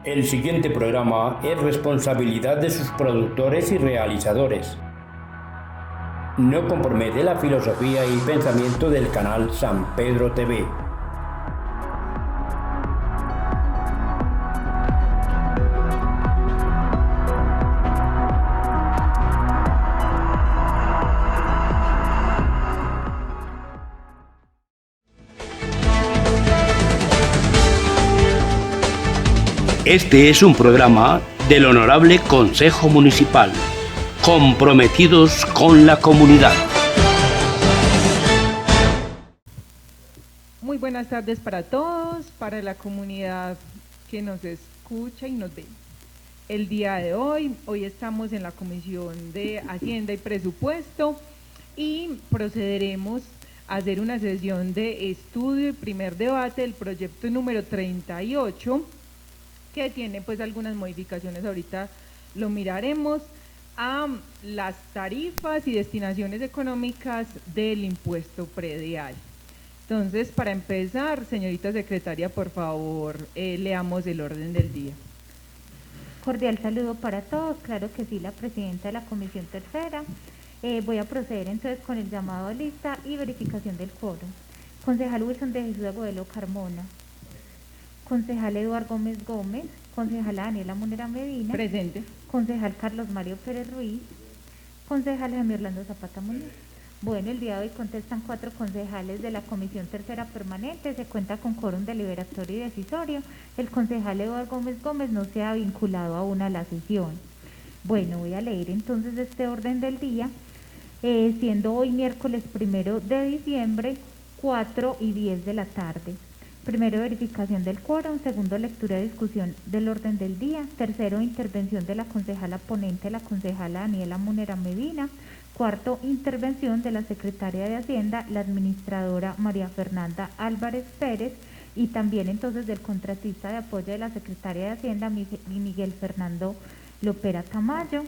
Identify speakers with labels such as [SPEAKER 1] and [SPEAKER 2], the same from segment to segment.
[SPEAKER 1] El siguiente programa es responsabilidad de sus productores y realizadores. No compromete la filosofía y pensamiento del canal San Pedro TV. Este es un programa del Honorable Consejo Municipal, comprometidos con la comunidad.
[SPEAKER 2] Muy buenas tardes para todos, para la comunidad que nos escucha y nos ve. El día de hoy estamos en la Comisión de Hacienda y Presupuesto y procederemos a hacer una sesión de estudio y primer debate del proyecto número 38, que tiene pues algunas modificaciones, ahorita lo miraremos, a las tarifas y destinaciones económicas del impuesto predial. Entonces, para empezar, señorita secretaria, por favor, leamos el orden del día.
[SPEAKER 3] Cordial saludo para todos, claro que sí, la presidenta de la Comisión Tercera. Voy a proceder entonces con el llamado a lista y verificación del quórum. Concejal Wilson de Jesús Agudelo Carmona. Concejal Eduardo Gómez Gómez, concejala Daniela Monera Medina.
[SPEAKER 2] Presente.
[SPEAKER 3] Concejal Carlos Mario Pérez Ruiz, concejal Jaime Orlando Zapata Muñoz. Bueno, el día de hoy contestan 4 concejales de la Comisión Tercera Permanente, se cuenta con quórum deliberatorio y decisorio. El concejal Eduardo Gómez Gómez no se ha vinculado aún a la sesión. Bueno, voy a leer entonces este orden del día, siendo hoy miércoles 1 de diciembre, 4 y 10 de la tarde. Primero, verificación del quórum. Segundo, lectura y discusión del orden del día. Tercero, intervención de la concejala ponente, la concejala Daniela Monera Medina. Cuarto, intervención de la secretaria de Hacienda, la administradora María Fernanda Álvarez Pérez, y también entonces del contratista de apoyo de la secretaria de Hacienda, Miguel Fernando Lopera Tamayo.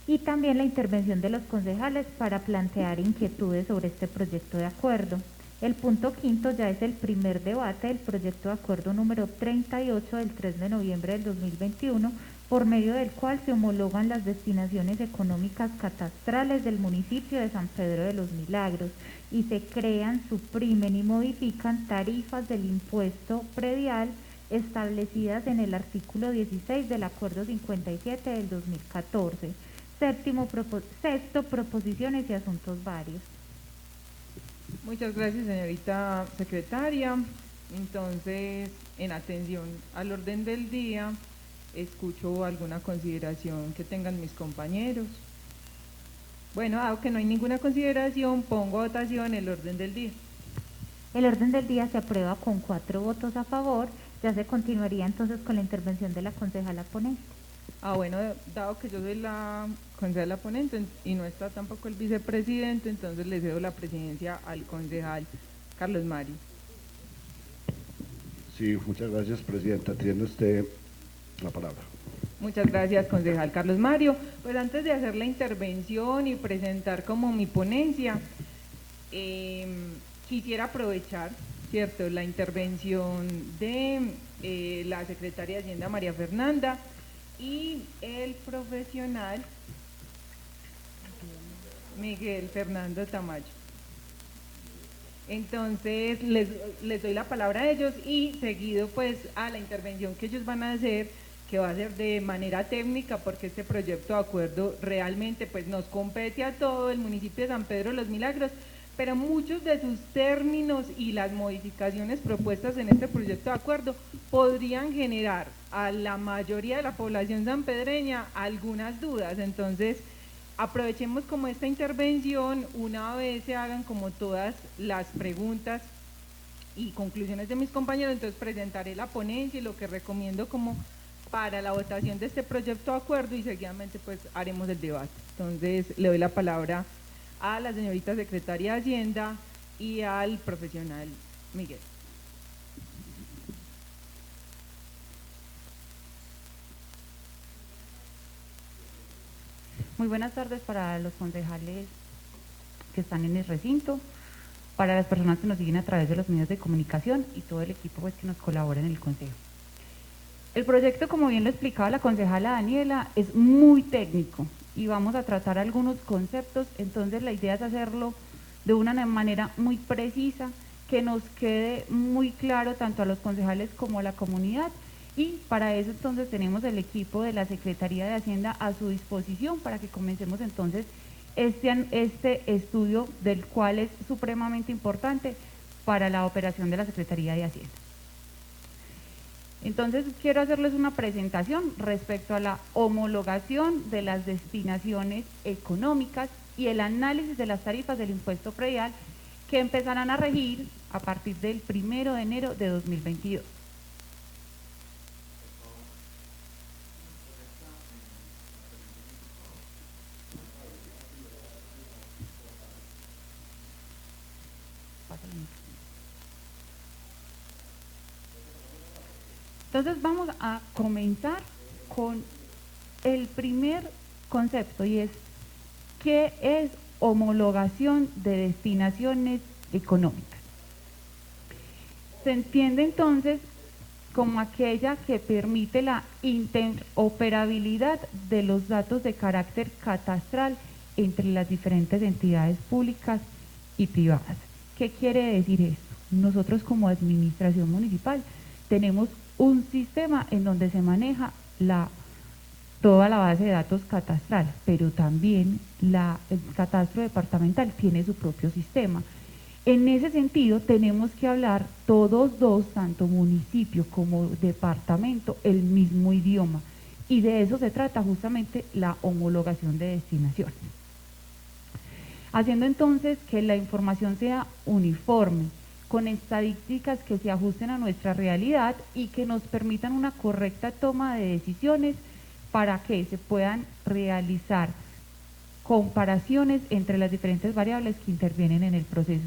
[SPEAKER 3] Y también la intervención de los concejales para plantear inquietudes sobre este proyecto de acuerdo. El punto quinto ya es el primer debate del proyecto de acuerdo número 38 del 3 de noviembre del 2021, por medio del cual se homologan las destinaciones económicas catastrales del municipio de San Pedro de los Milagros y se crean, suprimen y modifican tarifas del impuesto predial establecidas en el artículo 16 del acuerdo 57 del 2014. Sexto, proposiciones y asuntos varios.
[SPEAKER 2] Muchas gracias, señorita secretaria. Entonces, en atención al orden del día, escucho alguna consideración que tengan mis compañeros. Bueno, dado que no hay ninguna consideración, pongo a votación el orden del día.
[SPEAKER 3] El orden del día se aprueba con 4 votos a favor. Ya se continuaría entonces con la intervención de la concejala ponente.
[SPEAKER 2] Bueno, dado que yo soy la concejala ponente y no está tampoco el vicepresidente, entonces le cedo la presidencia al concejal Carlos Mario.
[SPEAKER 4] Sí, muchas gracias, presidenta. Tiene usted la palabra.
[SPEAKER 2] Muchas gracias, concejal Carlos Mario. Pues antes de hacer la intervención y presentar como mi ponencia, quisiera aprovechar, ¿cierto?, la intervención de la secretaria de Hacienda, María Fernanda, y el profesional Miguel Fernando Tamayo. Entonces les doy la palabra a ellos y seguido pues a la intervención que ellos van a hacer, que va a ser de manera técnica, porque este proyecto de acuerdo realmente pues nos compete a todo el municipio de San Pedro de los Milagros, pero muchos de sus términos y las modificaciones propuestas en este proyecto de acuerdo podrían generar a la mayoría de la población sanpedreña algunas dudas. Entonces, aprovechemos como esta intervención, una vez se hagan como todas las preguntas y conclusiones de mis compañeros, entonces presentaré la ponencia y lo que recomiendo como para la votación de este proyecto de acuerdo y seguidamente pues haremos el debate. Entonces, le doy la palabra a la señorita secretaria de Hacienda y al profesional Miguel.
[SPEAKER 5] Muy buenas tardes para los concejales que están en el recinto, para las personas que nos siguen a través de los medios de comunicación y todo el equipo pues que nos colabora en el consejo. Bueno, el día de hoy, como les mencionaba, vamos a tratar de verificar el quórum. Entonces, El proyecto, como bien lo explicaba la concejala Daniela, es muy técnico y vamos a tratar algunos conceptos, entonces la idea es hacerlo de una manera muy precisa, que nos quede muy claro tanto a los concejales como a la comunidad, y para eso entonces tenemos el equipo de la Secretaría de Hacienda a su disposición para que comencemos entonces este estudio, del cual es supremamente importante para la operación de la Secretaría de Hacienda. Entonces quiero hacerles una presentación respecto a la homologación de las destinaciones económicas y el análisis de las tarifas del impuesto predial que empezarán a regir a partir del 1 de enero de 2022. Entonces vamos a comenzar con el primer concepto, y es ¿qué es homologación de destinaciones económicas? Se entiende entonces como aquella que permite la interoperabilidad de los datos de carácter catastral entre las diferentes entidades públicas y privadas. ¿Qué quiere decir esto? Nosotros como administración municipal tenemos un sistema en donde se maneja toda la base de datos catastral, pero también el catastro departamental tiene su propio sistema. En ese sentido, tenemos que hablar todos dos, tanto municipio como departamento, el mismo idioma, y de eso se trata justamente la homologación de destinaciones. Haciendo entonces que la información sea uniforme, con estadísticas que se ajusten a nuestra realidad y que nos permitan una correcta toma de decisiones para que se puedan realizar comparaciones entre las diferentes variables que intervienen en el proceso.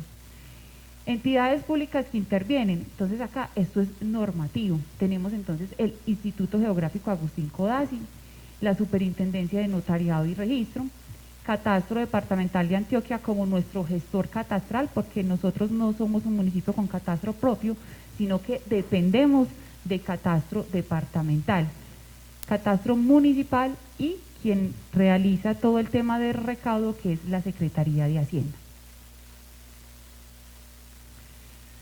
[SPEAKER 5] Entidades públicas que intervienen, entonces acá esto es normativo. Tenemos entonces el Instituto Geográfico Agustín Codazzi, la Superintendencia de Notariado y Registro, Catastro Departamental de Antioquia como nuestro gestor catastral, porque nosotros no somos un municipio con catastro propio, sino que dependemos de catastro departamental, catastro municipal y quien realiza todo el tema de recaudo, que es la Secretaría de Hacienda.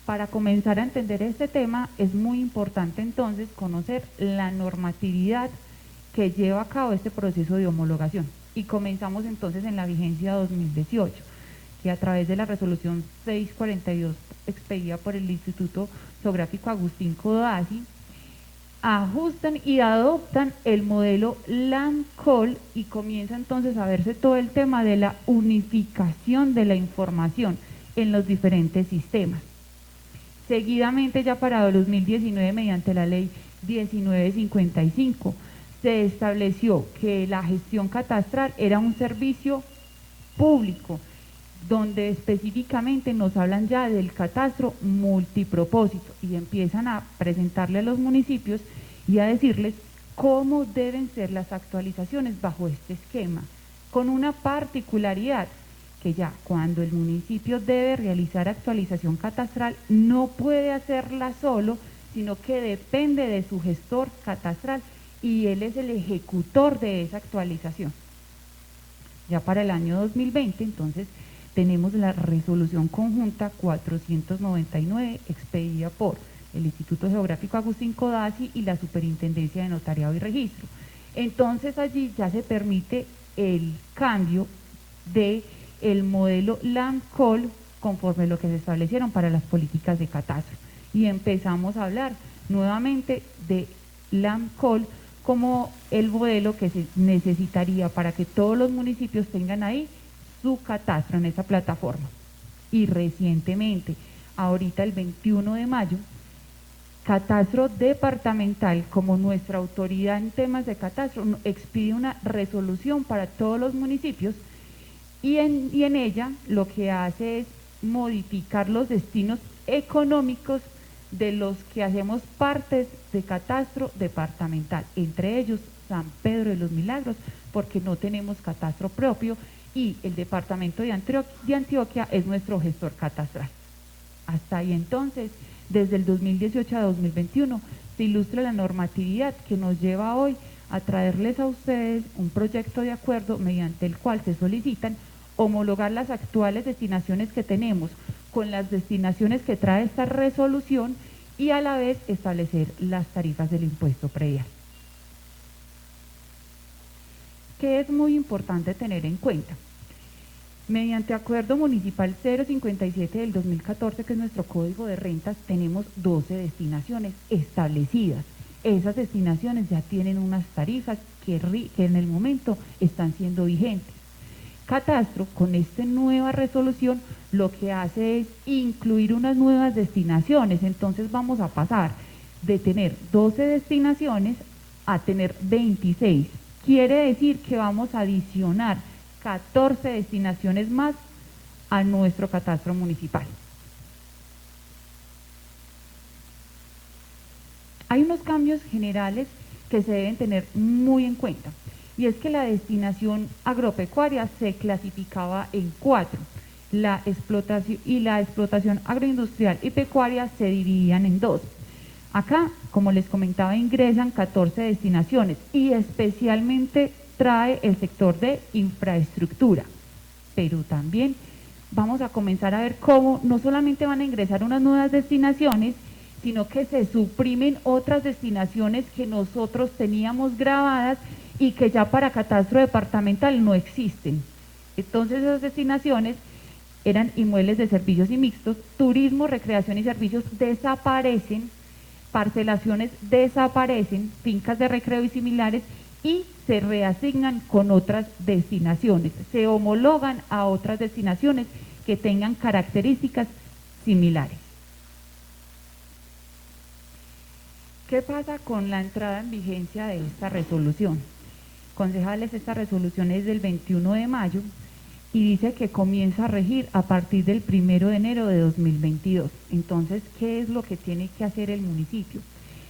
[SPEAKER 5] Para comenzar a entender este tema es muy importante entonces conocer la normatividad que lleva a cabo este proceso de homologación. Y comenzamos entonces en la vigencia 2018, que a través de la resolución 642 expedida por el Instituto Geográfico Agustín Codazzi, ajustan y adoptan el modelo LAMCOL y comienza entonces a verse todo el tema de la unificación de la información en los diferentes sistemas. Seguidamente, ya para el 2019, mediante la ley 1955, se estableció que la gestión catastral era un servicio público, donde específicamente nos hablan ya del catastro multipropósito y empiezan a presentarle a los municipios y a decirles cómo deben ser las actualizaciones bajo este esquema, con una particularidad, que ya cuando el municipio debe realizar actualización catastral no puede hacerla solo, sino que depende de su gestor catastral y él es el ejecutor de esa actualización. Ya para el año 2020, entonces, tenemos la resolución conjunta 499 expedida por el Instituto Geográfico Agustín Codazzi y la Superintendencia de Notariado y Registro. Entonces allí ya se permite el cambio de el modelo LAMCOL conforme a lo que se establecieron para las políticas de catastro. Y empezamos a hablar nuevamente de LAMCOL como el modelo que se necesitaría para que todos los municipios tengan ahí su catastro en esa plataforma. Y recientemente, ahorita el 21 de mayo, Catastro Departamental, como nuestra autoridad en temas de catastro, expide una resolución para todos los municipios y en ella lo que hace es modificar los destinos económicos de los que hacemos partes de catastro departamental, entre ellos San Pedro de los Milagros, porque no tenemos catastro propio y el departamento de Antioquia es nuestro gestor catastral. Hasta ahí entonces, desde el 2018 a 2021, se ilustra la normatividad que nos lleva hoy a traerles a ustedes un proyecto de acuerdo mediante el cual se solicitan homologar las actuales destinaciones que tenemos con las destinaciones que trae esta resolución y a la vez establecer las tarifas del impuesto predial. ¿Qué es muy importante tener en cuenta? Mediante Acuerdo Municipal 057 del 2014, que es nuestro Código de Rentas, tenemos 12 destinaciones establecidas. Esas destinaciones ya tienen unas tarifas que en el momento están siendo vigentes. Catastro, con esta nueva resolución, lo que hace es incluir unas nuevas destinaciones. Entonces vamos a pasar de tener 12 destinaciones a tener 26. Quiere decir que vamos a adicionar 14 destinaciones más a nuestro catastro municipal. Hay unos cambios generales que se deben tener muy en cuenta, y es que la destinación agropecuaria se clasificaba en 4, la explotación agroindustrial y pecuaria se dividían en 2. Acá, como les comentaba, ingresan 14 destinaciones y especialmente trae el sector de infraestructura, pero también vamos a comenzar a ver cómo no solamente van a ingresar unas nuevas destinaciones, sino que se suprimen otras destinaciones que nosotros teníamos grabadas y que ya para catastro departamental no existen. Entonces esas destinaciones eran inmuebles de servicios y mixtos, turismo, recreación y servicios desaparecen, parcelaciones desaparecen, fincas de recreo y similares, y se reasignan con otras destinaciones, se homologan a otras destinaciones que tengan características similares. ¿Qué pasa con la entrada en vigencia de esta resolución? Concejales, esta resolución es del 21 de mayo y dice que comienza a regir a partir del 1 de enero de 2022. Entonces, ¿qué es lo que tiene que hacer el municipio?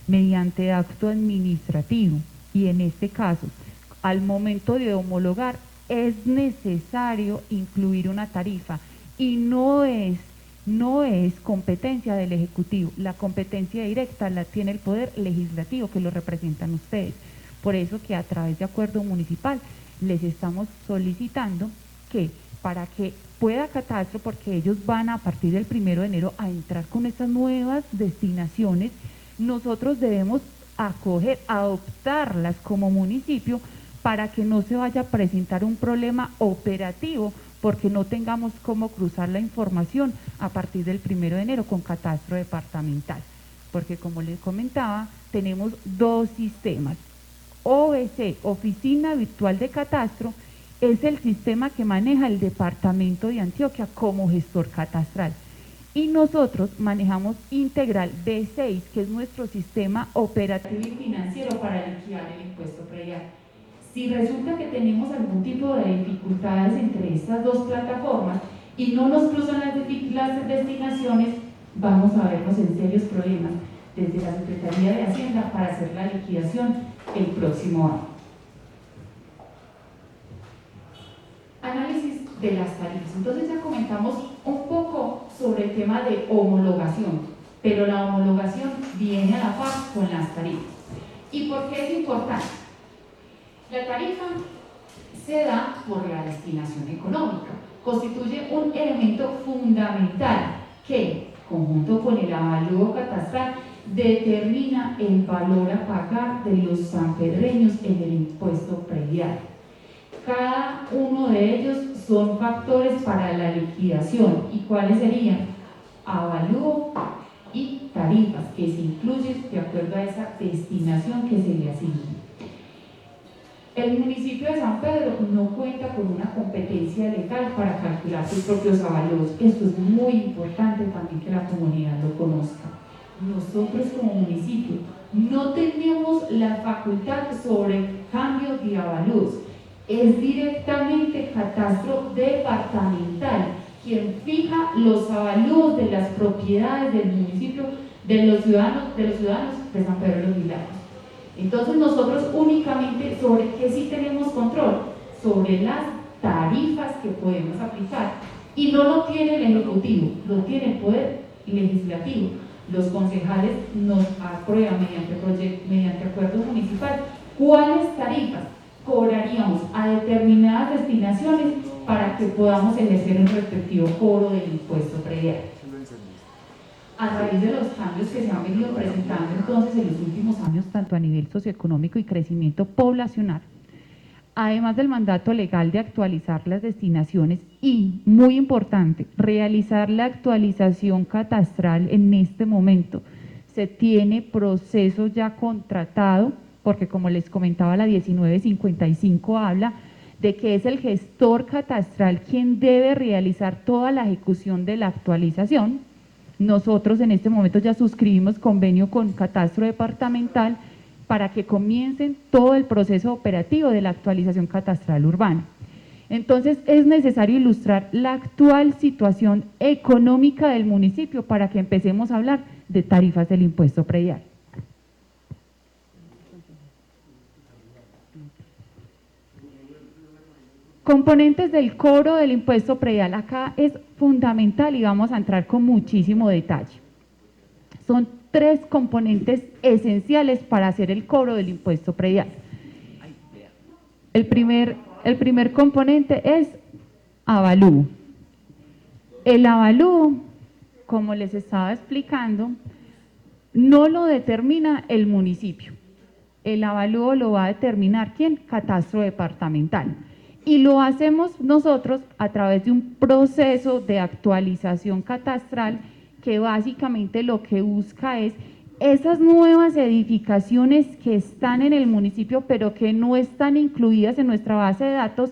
[SPEAKER 5] Mediante acto administrativo, y en este caso, al momento de homologar, es necesario incluir una tarifa y no es competencia del Ejecutivo, la competencia directa la tiene el Poder Legislativo, que lo representan ustedes. Por eso que a través de acuerdo municipal les estamos solicitando que para que pueda catastro, porque ellos van a partir del 1 de enero a entrar con estas nuevas destinaciones, nosotros debemos adoptarlas como municipio para que no se vaya a presentar un problema operativo, porque no tengamos cómo cruzar la información a partir del 1 de enero con catastro departamental. Porque como les comentaba, tenemos 2 sistemas. OVC, Oficina Virtual de Catastro, es el sistema que maneja el departamento de Antioquia como gestor catastral. Y nosotros manejamos Integral B6, que es nuestro sistema operativo y financiero para liquidar el impuesto predial. Si resulta que tenemos algún tipo de dificultades entre estas 2 plataformas y no nos cruzan las destinaciones, vamos a vernos en serios problemas desde la Secretaría de Hacienda para hacer la liquidación el próximo año. Análisis de las tarifas. Entonces ya comentamos un poco sobre el tema de homologación, pero la homologación viene a la par con las tarifas. ¿Y por qué es importante? La tarifa se da por la destinación económica, constituye un elemento fundamental que, conjunto con el avalúo catastral, determina el valor a pagar de los sanpedreños en el impuesto predial. Cada uno de ellos son factores para la liquidación. ¿Y cuáles serían? Avalúo y tarifas, que se incluyen de acuerdo a esa destinación que se le asigna. El municipio de San Pedro no cuenta con una competencia legal para calcular sus propios avalúos. Esto es muy importante también que la comunidad lo conozca. Nosotros como municipio no tenemos la facultad sobre cambio de avalúos. Es directamente catastro departamental quien fija los avalúos de las propiedades del municipio, de los ciudadanos de San Pedro de los Milagros. Entonces nosotros únicamente sobre qué sí tenemos control, sobre las tarifas que podemos aplicar, y no lo tiene el Ejecutivo, lo tiene el Poder Legislativo. los concejales nos aprueban mediante acuerdo municipal cuáles tarifas cobraríamos a determinadas destinaciones para que podamos ejercer un respectivo cobro del impuesto predial. A raíz de los cambios que se han venido presentando entonces en los últimos años, tanto a nivel socioeconómico y crecimiento poblacional, además del mandato legal de actualizar las destinaciones y, muy importante, realizar la actualización catastral en este momento, se tiene proceso ya contratado, porque como les comentaba la 1955 habla de que es el gestor catastral quien debe realizar toda la ejecución de la actualización. Nosotros en este momento ya suscribimos convenio con Catastro Departamental para que comiencen todo el proceso operativo de la actualización catastral urbana. Entonces es necesario ilustrar la actual situación económica del municipio para que empecemos a hablar de tarifas del impuesto predial. Componentes del cobro del impuesto predial, acá es fundamental y vamos a entrar con muchísimo detalle. Son 3 componentes esenciales para hacer el cobro del impuesto predial. El primer componente es avalúo. El avalúo, como les estaba explicando, no lo determina el municipio. El avalúo lo va a determinar ¿quién? Catastro Departamental. Y lo hacemos nosotros a través de un proceso de actualización catastral que básicamente lo que busca es esas nuevas edificaciones que están en el municipio pero que no están incluidas en nuestra base de datos,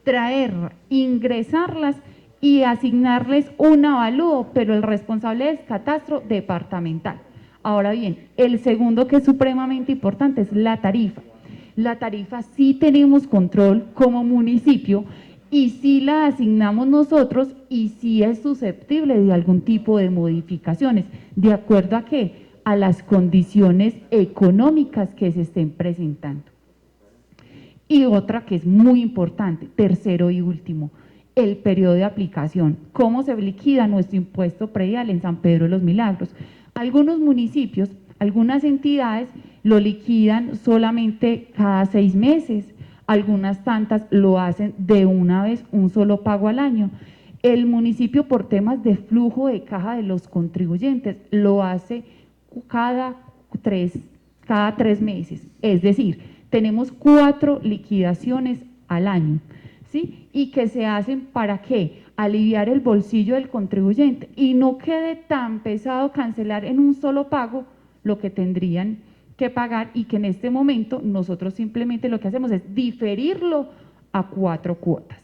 [SPEAKER 5] traer, ingresarlas y asignarles un avalúo, pero el responsable es Catastro Departamental. Ahora bien, el segundo que es supremamente importante es la tarifa. La tarifa sí tenemos control como municipio y sí la asignamos nosotros y sí es susceptible de algún tipo de modificaciones, ¿de acuerdo a qué? A las condiciones económicas que se estén presentando. Y otra que es muy importante, tercero y último, el periodo de aplicación. ¿Cómo se liquida nuestro impuesto predial en San Pedro de los Milagros? Algunos municipios, algunas entidades lo liquidan solamente cada 6 meses, algunas tantas lo hacen de una vez, un solo pago al año. El municipio por temas de flujo de caja de los contribuyentes lo hace cada 3 meses, es decir, tenemos 4 liquidaciones al año, ¿sí? Y que se hacen ¿para qué? Aliviar el bolsillo del contribuyente y no quede tan pesado cancelar en un solo pago lo que tendrían que pagar y que en este momento nosotros simplemente lo que hacemos es diferirlo a 4 cuotas.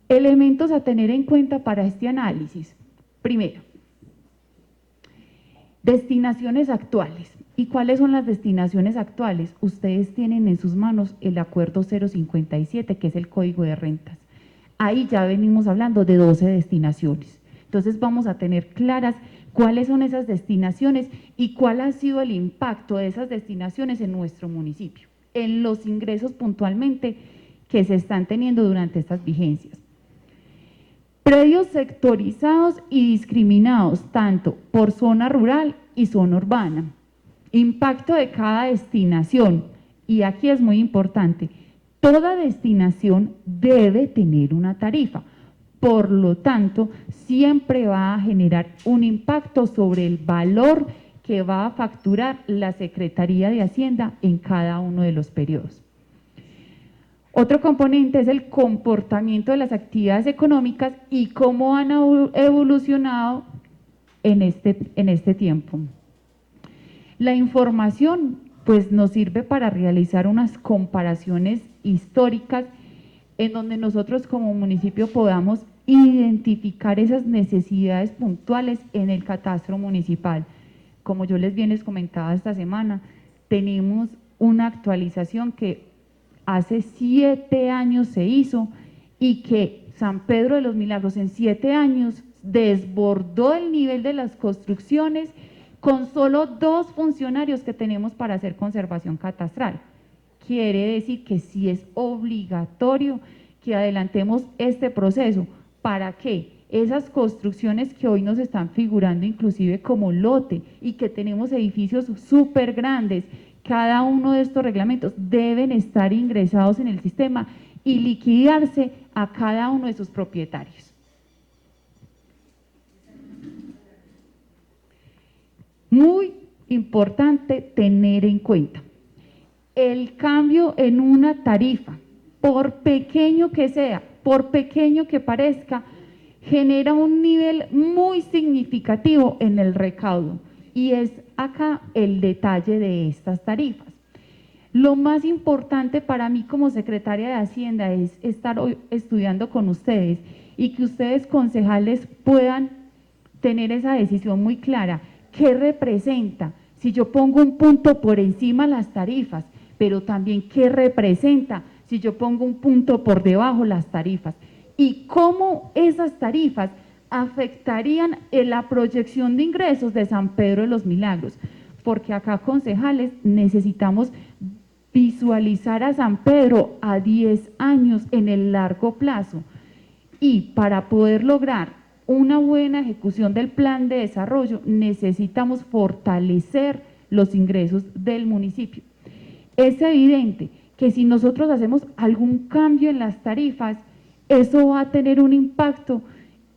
[SPEAKER 5] Elementos a tener en cuenta para este análisis. Primero, destinaciones actuales. ¿Y cuáles son las destinaciones actuales? Ustedes tienen en sus manos el acuerdo 057, que es el Código de Rentas. Ahí ya venimos hablando de 12 destinaciones. Entonces vamos a tener claras cuáles son esas destinaciones y cuál ha sido el impacto de esas destinaciones en nuestro municipio, en los ingresos puntualmente que se están teniendo durante estas vigencias. Predios sectorizados y discriminados tanto por zona rural y zona urbana. Impacto de cada destinación, y aquí es muy importante, toda destinación debe tener una tarifa, por lo tanto, siempre va a generar un impacto sobre el valor que va a facturar la Secretaría de Hacienda en cada uno de los periodos. Otro componente es el comportamiento de las actividades económicas y cómo han evolucionado en este tiempo. La información pues nos sirve para realizar unas comparaciones históricas en donde nosotros como municipio podamos identificar esas necesidades puntuales en el catastro municipal. Como yo les comentaba esta semana, tenemos una actualización que hace 7 años se hizo y que San Pedro de los Milagros en 7 años desbordó el nivel de las construcciones con solo 2 funcionarios que tenemos para hacer conservación catastral. Quiere decir que sí es obligatorio que adelantemos este proceso para que esas construcciones que hoy nos están figurando inclusive como lote y que tenemos edificios súper grandes, cada uno de estos reglamentos deben estar ingresados en el sistema y liquidarse a cada uno de sus propietarios. Muy importante tener en cuenta el cambio en una tarifa, por pequeño que sea, por pequeño que parezca, genera un nivel muy significativo en el recaudo, y es acá el detalle de estas tarifas. Lo más importante para mí como secretaria de Hacienda es estar hoy estudiando con ustedes y que ustedes concejales puedan tener esa decisión muy clara. ¿Qué representa si yo pongo un punto por encima las tarifas? Pero también ¿qué representa si yo pongo un punto por debajo las tarifas? Y cómo esas tarifas afectarían en la proyección de ingresos de San Pedro de los Milagros, porque acá, concejales, necesitamos visualizar a San Pedro a 10 años en el largo plazo, y para poder lograr una buena ejecución del plan de desarrollo necesitamos fortalecer los ingresos del municipio. Es evidente que si nosotros hacemos algún cambio en las tarifas, eso va a tener un impacto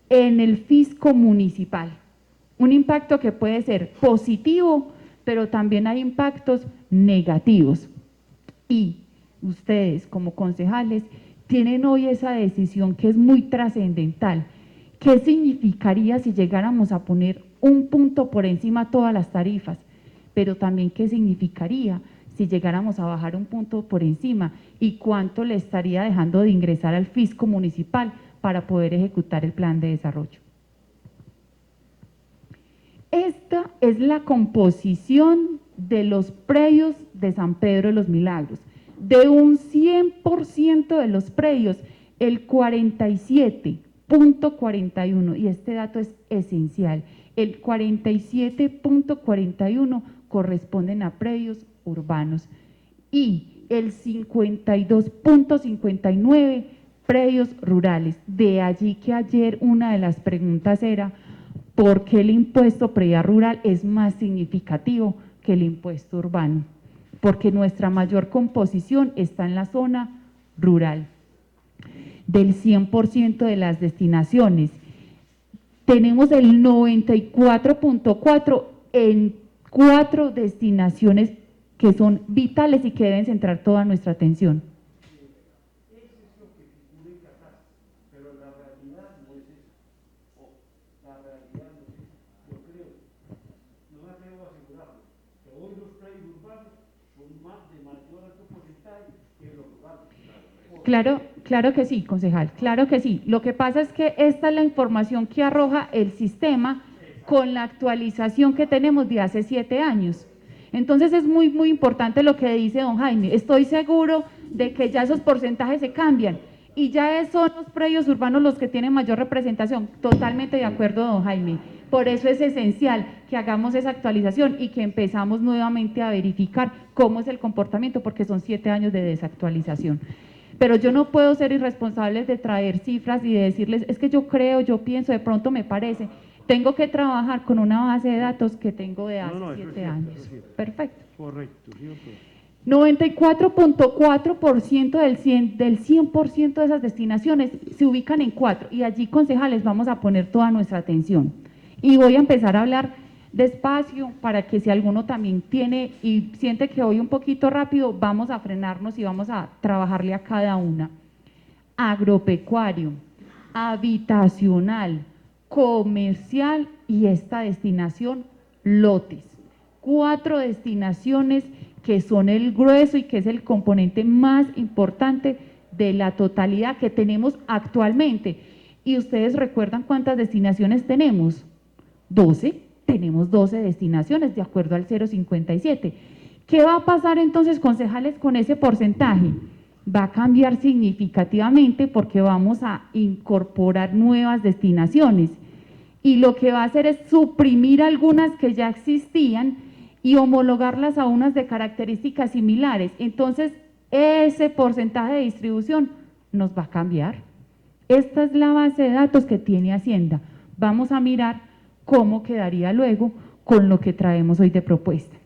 [SPEAKER 5] en el fisco municipal, un impacto que puede ser positivo, pero también hay impactos negativos. Y ustedes como concejales tienen hoy esa decisión que es muy trascendental. ¿Qué significaría si llegáramos a poner un punto por encima de todas las tarifas? Pero también ¿qué significaría si llegáramos a bajar un punto por encima? ¿Y cuánto le estaría dejando de ingresar al fisco municipal para poder ejecutar el plan de desarrollo? Esta es la composición de los predios de San Pedro de los Milagros. De un 100% de los predios, el 47.41, y este dato es esencial, el 47.41 corresponden a predios urbanos y el 52.59 predios rurales. De allí que ayer una de las preguntas era ¿por qué el impuesto predial rural es más significativo que el impuesto urbano? Porque nuestra mayor composición está en la zona rural. Del 100% de las destinaciones, tenemos el 94.4 en 4 destinaciones que son vitales y que deben centrar toda nuestra atención. Claro que sí, concejal, claro que sí. Lo que pasa es que esta es la información que arroja el sistema con la actualización que tenemos de hace 7 años. Entonces es muy importante lo que dice don Jaime. Estoy seguro de que ya esos porcentajes se cambian y ya son los predios urbanos los que tienen mayor representación. Totalmente de acuerdo, don Jaime. Por eso es esencial que hagamos esa actualización y que empezamos nuevamente a verificar cómo es el comportamiento, porque son 7 años de desactualización. Pero yo no puedo ser irresponsable de traer cifras y de decirles, es que yo creo, yo pienso, de pronto me parece. Tengo que trabajar con una base de datos que tengo de hace 7 años. Perfecto.
[SPEAKER 6] Correcto. Sí,
[SPEAKER 5] 94.4% del 100% de esas destinaciones se ubican en 4, y allí, concejales, vamos a poner toda nuestra atención. Y voy a empezar a hablar despacio para que si alguno también tiene y siente que voy un poquito rápido, vamos a frenarnos y vamos a trabajarle a cada una. Agropecuario, habitacional, comercial y esta destinación, lotes. 4 destinaciones que son el grueso y que es el componente más importante de la totalidad que tenemos actualmente. ¿Y ustedes recuerdan cuántas destinaciones tenemos? 12. Tenemos 12 destinaciones de acuerdo al 057. ¿Qué va a pasar entonces, concejales, con ese porcentaje? Va a cambiar significativamente porque vamos a incorporar nuevas destinaciones y lo que va a hacer es suprimir algunas que ya existían y homologarlas a unas de características similares. Entonces, ese porcentaje de distribución nos va a cambiar. Esta es la base de datos que tiene Hacienda. Vamos a mirar cómo quedaría luego con lo que traemos hoy de propuesta.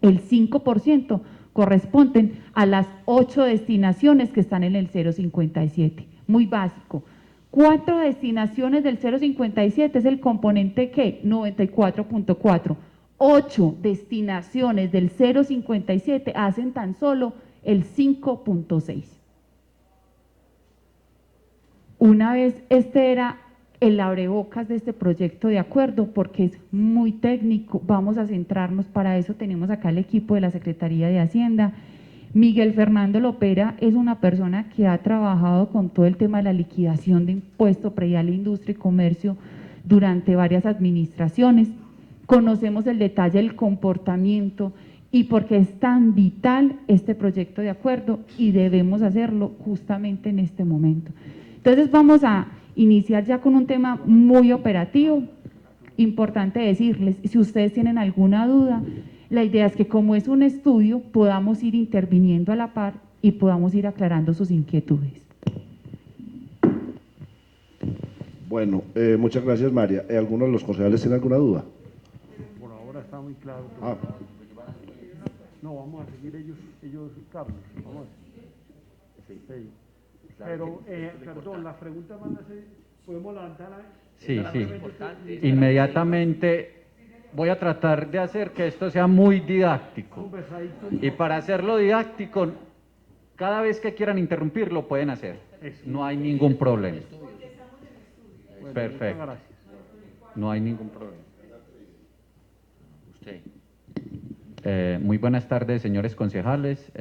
[SPEAKER 5] El 5% corresponden a las 8 destinaciones que están en el 057, muy básico. 4 destinaciones del 057 es el componente ¿qué? 94.4. 8 destinaciones del 057 hacen tan solo el 5.6. Una vez este era el abrebocas de este proyecto de acuerdo, porque es muy técnico, vamos a centrarnos, para eso tenemos acá el equipo de la Secretaría de Hacienda. Miguel Fernando Lopera es una persona que ha trabajado con todo el tema de la liquidación de impuesto predial, industria y comercio durante varias administraciones. Conocemos el detalle del comportamiento y por qué es tan vital este proyecto de acuerdo y debemos hacerlo justamente en este momento. Entonces vamos a iniciar ya con un tema muy operativo. Importante decirles, si ustedes tienen alguna duda, la idea es que como es un estudio, podamos ir interviniendo a la par y podamos ir aclarando sus inquietudes.
[SPEAKER 4] Bueno, muchas gracias, María. ¿Alguno de los concejales tiene alguna duda?
[SPEAKER 6] Por ahora está muy claro.
[SPEAKER 4] Ah,
[SPEAKER 6] No, vamos a seguir ellos Carlos. Vamos a sí. Pero, perdón, las preguntas van a ser, ¿podemos levantarla?
[SPEAKER 7] Sí. Inmediatamente voy a tratar de hacer que esto sea muy didáctico. Y para hacerlo didáctico, cada vez que quieran interrumpir, lo pueden hacer. No hay ningún problema. Perfecto. No hay ningún problema. Usted. Muy buenas tardes, señores concejales,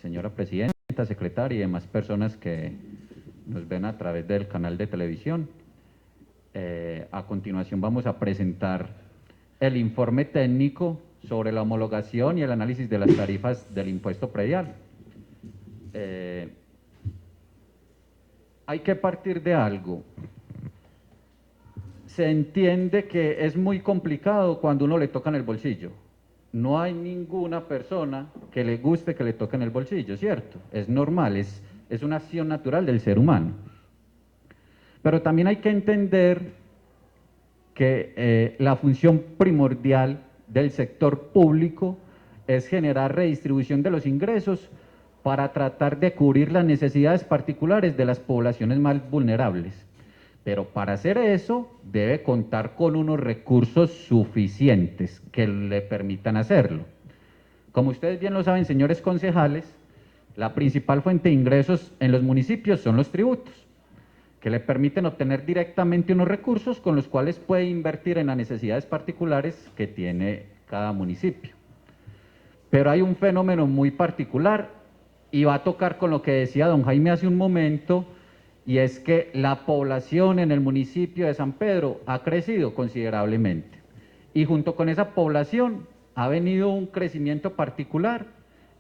[SPEAKER 7] señora presidenta, secretaria y demás personas que nos ven a través del canal de televisión. A continuación vamos a presentar el informe técnico sobre la homologación y el análisis de las tarifas del impuesto predial. Hay que partir de algo. Se entiende que es muy complicado cuando uno le toca en el bolsillo. No hay ninguna persona que le guste que le toque en el bolsillo, ¿cierto? Es normal, es una acción natural del ser humano. Pero también hay que entender que la función primordial del sector público es generar redistribución de los ingresos para tratar de cubrir las necesidades particulares de las poblaciones más vulnerables. Pero para hacer eso debe contar con unos recursos suficientes que le permitan hacerlo. Como ustedes bien lo saben, señores concejales, la principal fuente de ingresos en los municipios son los tributos, que le permiten obtener directamente unos recursos con los cuales puede invertir en las necesidades particulares que tiene cada municipio. Pero hay un fenómeno muy particular y va a tocar con lo que decía don Jaime hace un momento, y es que la población en el municipio de San Pedro ha crecido considerablemente. Y junto con esa población ha venido un crecimiento particular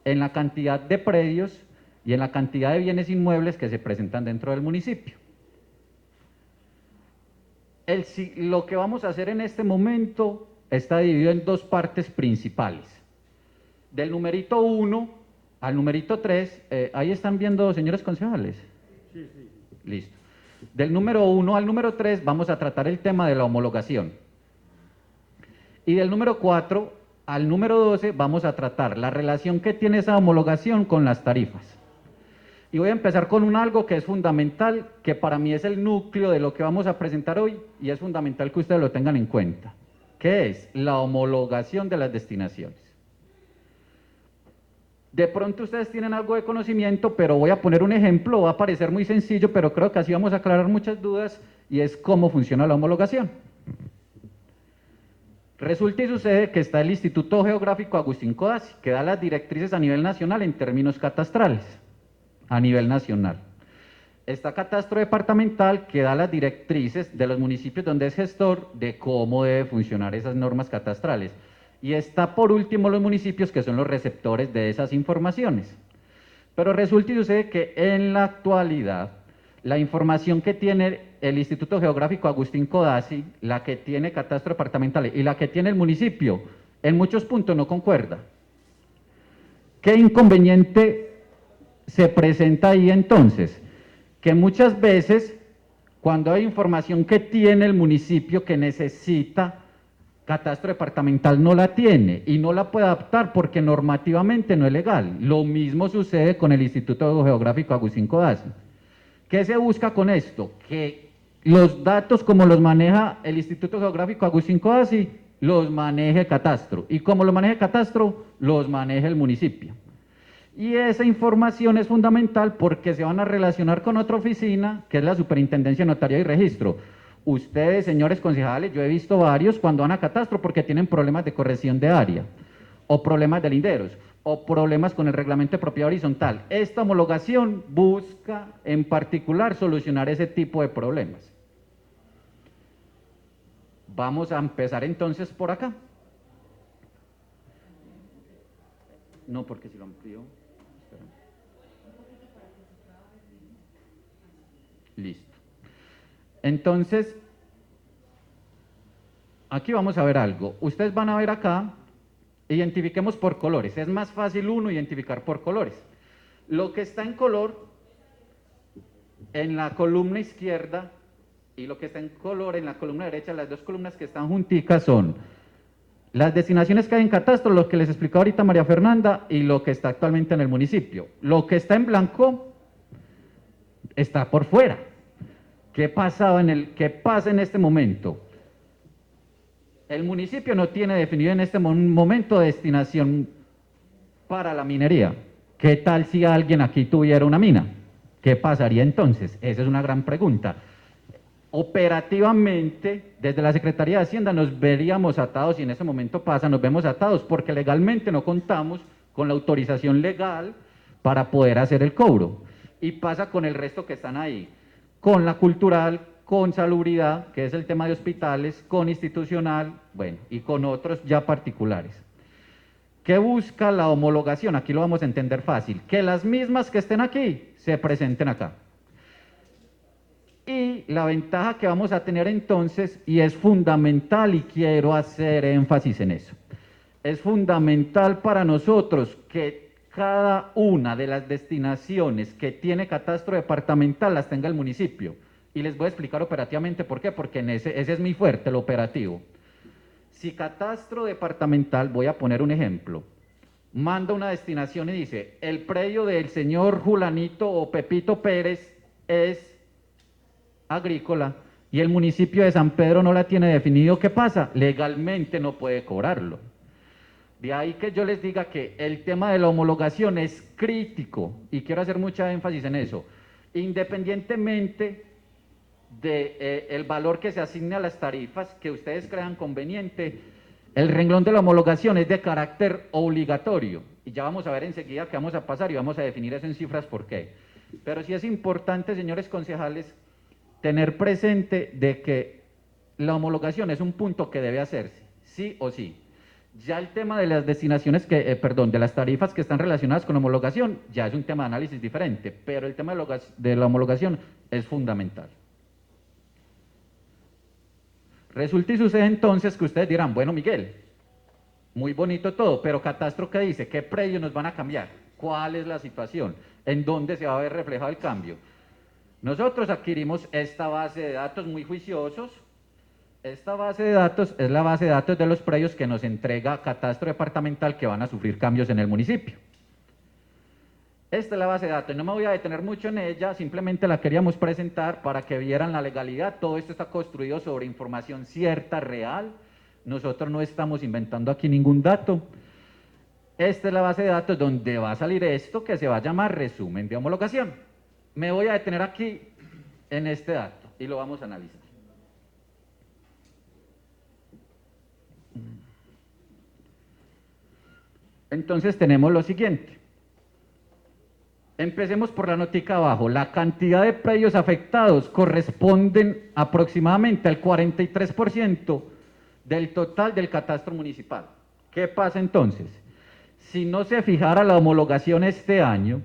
[SPEAKER 7] en la cantidad de predios y en la cantidad de bienes inmuebles que se presentan dentro del municipio. Lo que vamos a hacer en este momento está dividido en dos partes principales. Del numerito 1 al numerito 3, ahí están viendo, señores concejales.
[SPEAKER 6] Sí.
[SPEAKER 7] Listo. Del número 1 al número 3 vamos a tratar el tema de la homologación. Y del número 4 al número 12 vamos a tratar la relación que tiene esa homologación con las tarifas. Y voy a empezar con algo que es fundamental, que para mí es el núcleo de lo que vamos a presentar hoy, y es fundamental que ustedes lo tengan en cuenta, que es la homologación de las destinaciones. De pronto ustedes tienen algo de conocimiento, pero voy a poner un ejemplo, va a parecer muy sencillo, pero creo que así vamos a aclarar muchas dudas, y es cómo funciona la homologación. Resulta y sucede que está el Instituto Geográfico Agustín Codazzi, que da las directrices a nivel nacional en términos catastrales, a nivel nacional. Está Catastro Departamental, que da las directrices de los municipios donde es gestor de cómo debe funcionar esas normas catastrales. Y está por último los municipios, que son los receptores de esas informaciones. Pero resulta y sucede que en la actualidad la información que tiene el Instituto Geográfico Agustín Codazzi, la que tiene Catastro Departamental y la que tiene el municipio, en muchos puntos no concuerda. ¿Qué inconveniente se presenta ahí entonces? que muchas veces cuando hay información que tiene el municipio que necesita catastro departamental no la tiene y no la puede adaptar porque normativamente no es legal. Lo mismo sucede con el Instituto Geográfico Agustín Codazzi. ¿Qué se busca con esto? Que los datos como los maneja el Instituto Geográfico Agustín Codazzi los maneje Catastro y como lo maneje Catastro los maneje el municipio. Y esa información es fundamental porque se van a relacionar con otra oficina que es la Superintendencia de Notaría y Registro. Ustedes, señores concejales, yo he visto varios cuando van a Catastro porque tienen problemas de corrección de área, o problemas de linderos, o problemas con el reglamento de propiedad horizontal. Esta homologación busca en particular solucionar ese tipo de problemas. Vamos a empezar entonces por acá. No, porque si lo amplío... Espera. Listo. Entonces, aquí vamos a ver algo. Ustedes van a ver acá, identifiquemos por colores. Es más fácil uno identificar por colores. Lo que está en color en la columna izquierda y lo que está en color en la columna derecha, las dos columnas que están junticas son las destinaciones que hay en Catastro, lo que les explicó ahorita María Fernanda, y lo que está actualmente en el municipio. Lo que está en blanco está por fuera. ¿Qué pasa en este momento? El municipio no tiene definido en este momento destinación para la minería. ¿Qué tal si alguien aquí tuviera una mina? ¿Qué pasaría entonces? Esa es una gran pregunta. Operativamente, desde la Secretaría de Hacienda nos veríamos atados, y en este momento pasa, nos vemos atados porque legalmente no contamos con la autorización legal para poder hacer el cobro. Y pasa con el resto que están ahí. Con la cultural, con salubridad, que es el tema de hospitales, con institucional, bueno, y con otros ya particulares. ¿Qué busca la homologación? Aquí lo vamos a entender fácil, que las mismas que estén aquí se presenten acá. Y la ventaja que vamos a tener entonces, y es fundamental, y quiero hacer énfasis en eso, es fundamental para nosotros que cada una de las destinaciones que tiene catastro departamental las tenga el municipio. Y les voy a explicar operativamente por qué, porque ese es mi fuerte, lo operativo. Si catastro departamental, voy a poner un ejemplo, manda una destinación y dice, el predio del señor Julanito o Pepito Pérez es agrícola y el municipio de San Pedro no la tiene definido, ¿qué pasa? Legalmente no puede cobrarlo. De ahí que yo les diga que el tema de la homologación es crítico y quiero hacer mucha énfasis en eso. Independientemente del valor que se asigne a las tarifas que ustedes crean conveniente, el renglón de la homologación es de carácter obligatorio. Y ya vamos a ver enseguida qué vamos a pasar y vamos a definir eso en cifras por qué. Pero sí es importante, señores concejales, tener presente de que la homologación es un punto que debe hacerse, sí o sí. Ya el tema de las destinaciones de las tarifas que están relacionadas con homologación, ya es un tema de análisis diferente, pero el tema de la homologación es fundamental. Resulta y sucede entonces que ustedes dirán, bueno Miguel, muy bonito todo, pero Catastro ¿qué dice? ¿Qué predios nos van a cambiar? ¿Cuál es la situación? ¿En dónde se va a ver reflejado el cambio? Nosotros adquirimos esta base de datos muy juiciosos. Esta base de datos es la base de datos de los predios que nos entrega Catastro departamental que van a sufrir cambios en el municipio. Esta es la base de datos, no me voy a detener mucho en ella, simplemente la queríamos presentar para que vieran la legalidad. Todo esto está construido sobre información cierta, real. Nosotros no estamos inventando aquí ningún dato. Esta es la base de datos donde va a salir esto que se va a llamar resumen de homologación. Me voy a detener aquí en este dato y lo vamos a analizar. Entonces tenemos lo siguiente. Empecemos por la notica abajo. La cantidad de predios afectados corresponden aproximadamente al 43% del total del catastro municipal. ¿Qué pasa entonces? Si no se fijara la homologación este año,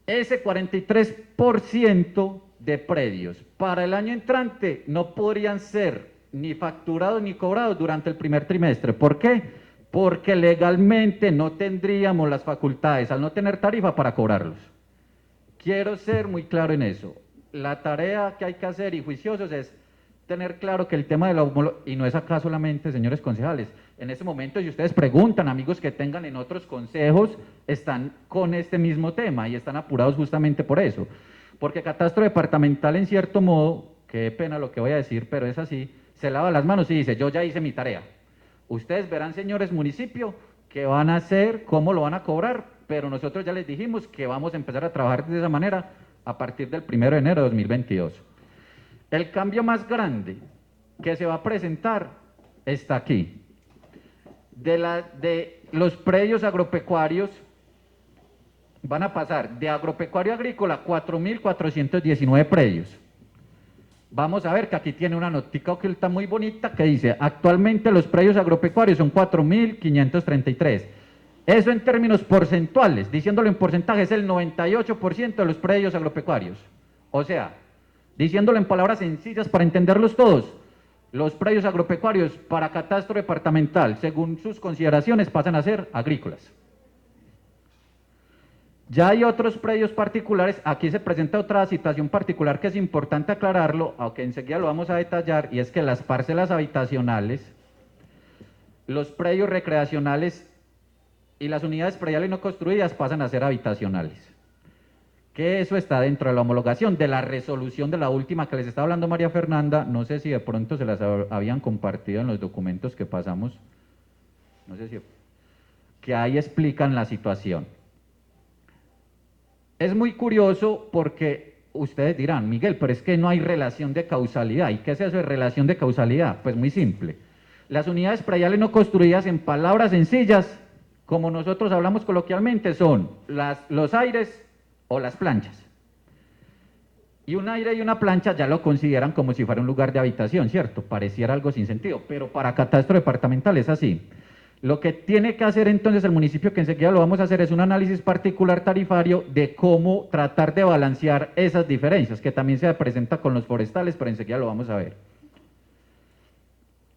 [SPEAKER 7] ese 43% de predios para el año entrante no podrían ser ni facturados ni cobrados durante el primer trimestre. ¿Por qué? Porque legalmente no tendríamos las facultades, al no tener tarifa, para cobrarlos. quiero ser muy claro en eso. La tarea que hay que hacer y juiciosos es tener claro que el tema de la homologación, y no es acá solamente, señores concejales, en este momento si ustedes preguntan, amigos que tengan en otros consejos, están con este mismo tema y están apurados justamente por eso. Porque catastro departamental, en cierto modo, qué pena lo que voy a decir, pero es así, se lava las manos y dice, yo ya hice mi tarea. Ustedes verán, señores municipio, qué van a hacer, cómo lo van a cobrar, pero nosotros ya les dijimos que vamos a empezar a trabajar de esa manera a partir del 1 de enero de 2022. El cambio más grande que se va a presentar está aquí. De los predios agropecuarios van a pasar de agropecuario agrícola 4.419 predios. Vamos a ver que aquí tiene una notica oculta muy bonita que dice, actualmente los predios agropecuarios son 4.533. Eso en términos porcentuales, diciéndolo en porcentaje, es el 98% de los predios agropecuarios. O sea, diciéndolo en palabras sencillas para entenderlos todos, los predios agropecuarios para catastro departamental, según sus consideraciones, pasan a ser agrícolas. Ya hay otros predios particulares, aquí se presenta otra situación particular que es importante aclararlo, aunque enseguida lo vamos a detallar, y es que las parcelas habitacionales, los predios recreacionales y las unidades prediales no construidas pasan a ser habitacionales. Que eso está dentro de la homologación, de la resolución de la última que les está hablando María Fernanda, no sé si de pronto se las habían compartido en los documentos que pasamos, no sé si, que ahí explican la situación. Es muy curioso porque ustedes dirán, Miguel, pero es que no hay relación de causalidad. ¿Y qué es eso de relación de causalidad? Pues muy simple. Las unidades prediales no construidas, en palabras sencillas, como nosotros hablamos coloquialmente, son los aires o las planchas. Y un aire y una plancha ya lo consideran como si fuera un lugar de habitación, ¿cierto? Pareciera algo sin sentido, pero para catastro departamental es así. Lo que tiene que hacer entonces el municipio, que enseguida lo vamos a hacer, es un análisis particular tarifario de cómo tratar de balancear esas diferencias, que también se presenta con los forestales, pero enseguida lo vamos a ver.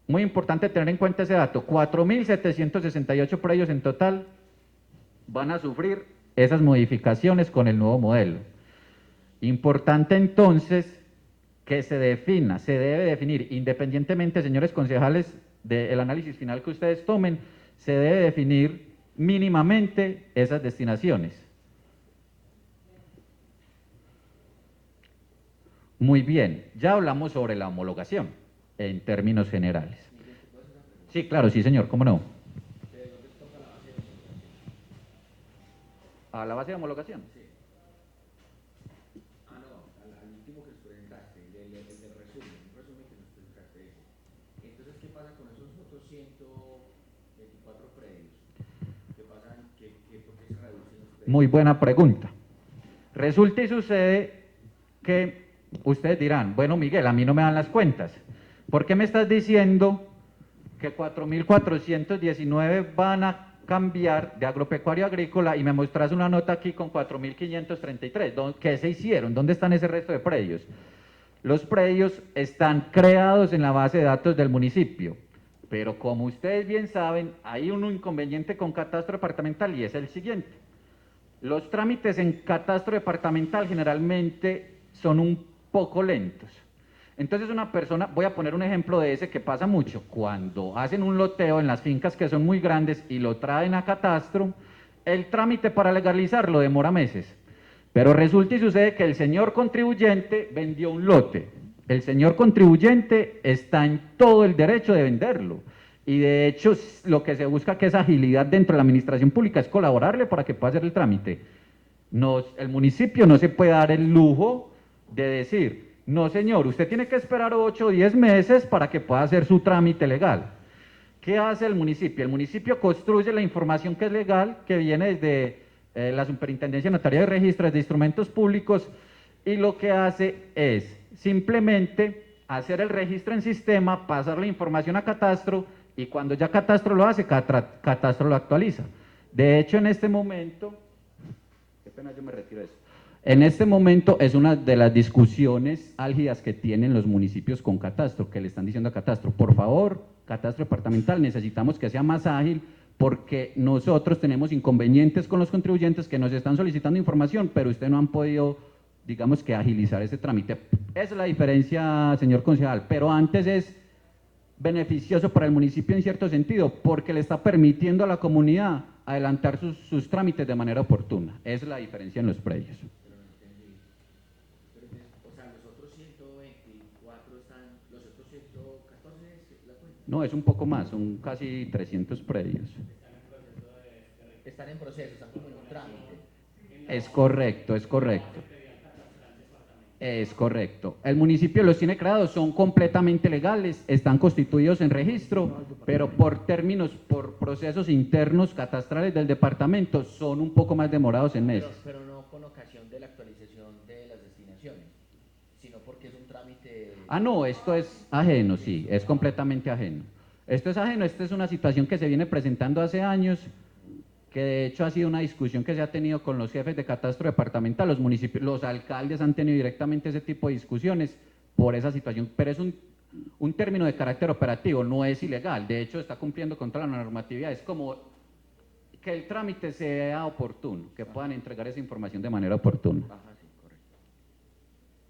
[SPEAKER 7] Muy importante tener en cuenta ese dato, 4.768 predios en total van a sufrir esas modificaciones con el nuevo modelo. Importante entonces que se defina, se debe definir, independientemente, señores concejales, del análisis final que ustedes tomen, se debe definir mínimamente esas destinaciones. Muy bien, ya hablamos sobre la homologación en términos generales. Sí, claro, sí señor, ¿cómo no? ¿A la base de homologación? Sí.
[SPEAKER 8] Ah, no, al último que nos presentaste, el resumen que nos presentaste ese. Entonces, ¿qué pasa con esos otros 124 predios? ¿Qué pasa? ¿Por qué se reducen los predios?
[SPEAKER 7] Muy buena pregunta. Resulta y sucede que ustedes dirán, bueno Miguel, a mí no me dan las cuentas. ¿Por qué me estás diciendo que 4.419 van a cambiar de agropecuario a agrícola y me mostras una nota aquí con 4.533? ¿Qué se hicieron? ¿Dónde están ese resto de predios? Los predios están creados en la base de datos del municipio, pero como ustedes bien saben, hay un inconveniente con catastro departamental y es el siguiente. Los trámites en catastro departamental generalmente son un poco lentos. Entonces una persona, voy a poner un ejemplo de ese que pasa mucho, cuando hacen un loteo en las fincas que son muy grandes y lo traen a catastro, el trámite para legalizarlo demora meses. Pero resulta y sucede que el señor contribuyente vendió un lote. El señor contribuyente está en todo el derecho de venderlo. Y de hecho lo que se busca que es agilidad dentro de la administración pública, es colaborarle para que pueda hacer el trámite. El municipio no se puede dar el lujo de decir, no señor, usted tiene que esperar 8 o 10 meses para que pueda hacer su trámite legal. ¿Qué hace el municipio? El municipio construye la información que es legal, que viene desde la Superintendencia Notarial de Registros de Instrumentos Públicos, y lo que hace es simplemente hacer el registro en sistema, pasar la información a catastro, y cuando ya catastro lo hace, catastro lo actualiza. De hecho, en este momento, qué pena, yo me retiro de eso. En este momento es una de las discusiones álgidas que tienen los municipios con catastro, que le están diciendo a catastro, por favor, catastro departamental, necesitamos que sea más ágil porque nosotros tenemos inconvenientes con los contribuyentes que nos están solicitando información, pero ustedes no han podido, digamos que, agilizar ese trámite. Esa es la diferencia, señor concejal, pero antes es beneficioso para el municipio en cierto sentido, porque le está permitiendo a la comunidad adelantar sus trámites de manera oportuna. Esa es la diferencia en los predios.
[SPEAKER 8] Pero no entendí. O sea, los otros 124 están, los otros 114 es la cuenta.
[SPEAKER 7] No, es un poco más, son casi 300 predios.
[SPEAKER 8] Están en proceso, están como en un trámite.
[SPEAKER 7] Es correcto, es correcto. Es correcto. El municipio los tiene creados, son completamente legales, están constituidos en registro, pero por términos, por procesos internos catastrales del departamento, son un poco más demorados en meses.
[SPEAKER 8] Pero no con ocasión de la actualización de las destinaciones, sino porque es un trámite...
[SPEAKER 7] Ah, no, esto es ajeno, sí, es completamente ajeno. Esto es ajeno, esta es una situación que se viene presentando hace años, que de hecho ha sido una discusión que se ha tenido con los jefes de catastro departamental, los municipios, los alcaldes han tenido directamente ese tipo de discusiones por esa situación, pero es un término de carácter operativo, no es ilegal, de hecho está cumpliendo con toda la normatividad, es como que el trámite sea oportuno, que puedan entregar esa información de manera oportuna.
[SPEAKER 8] Ajá, sí, correcto.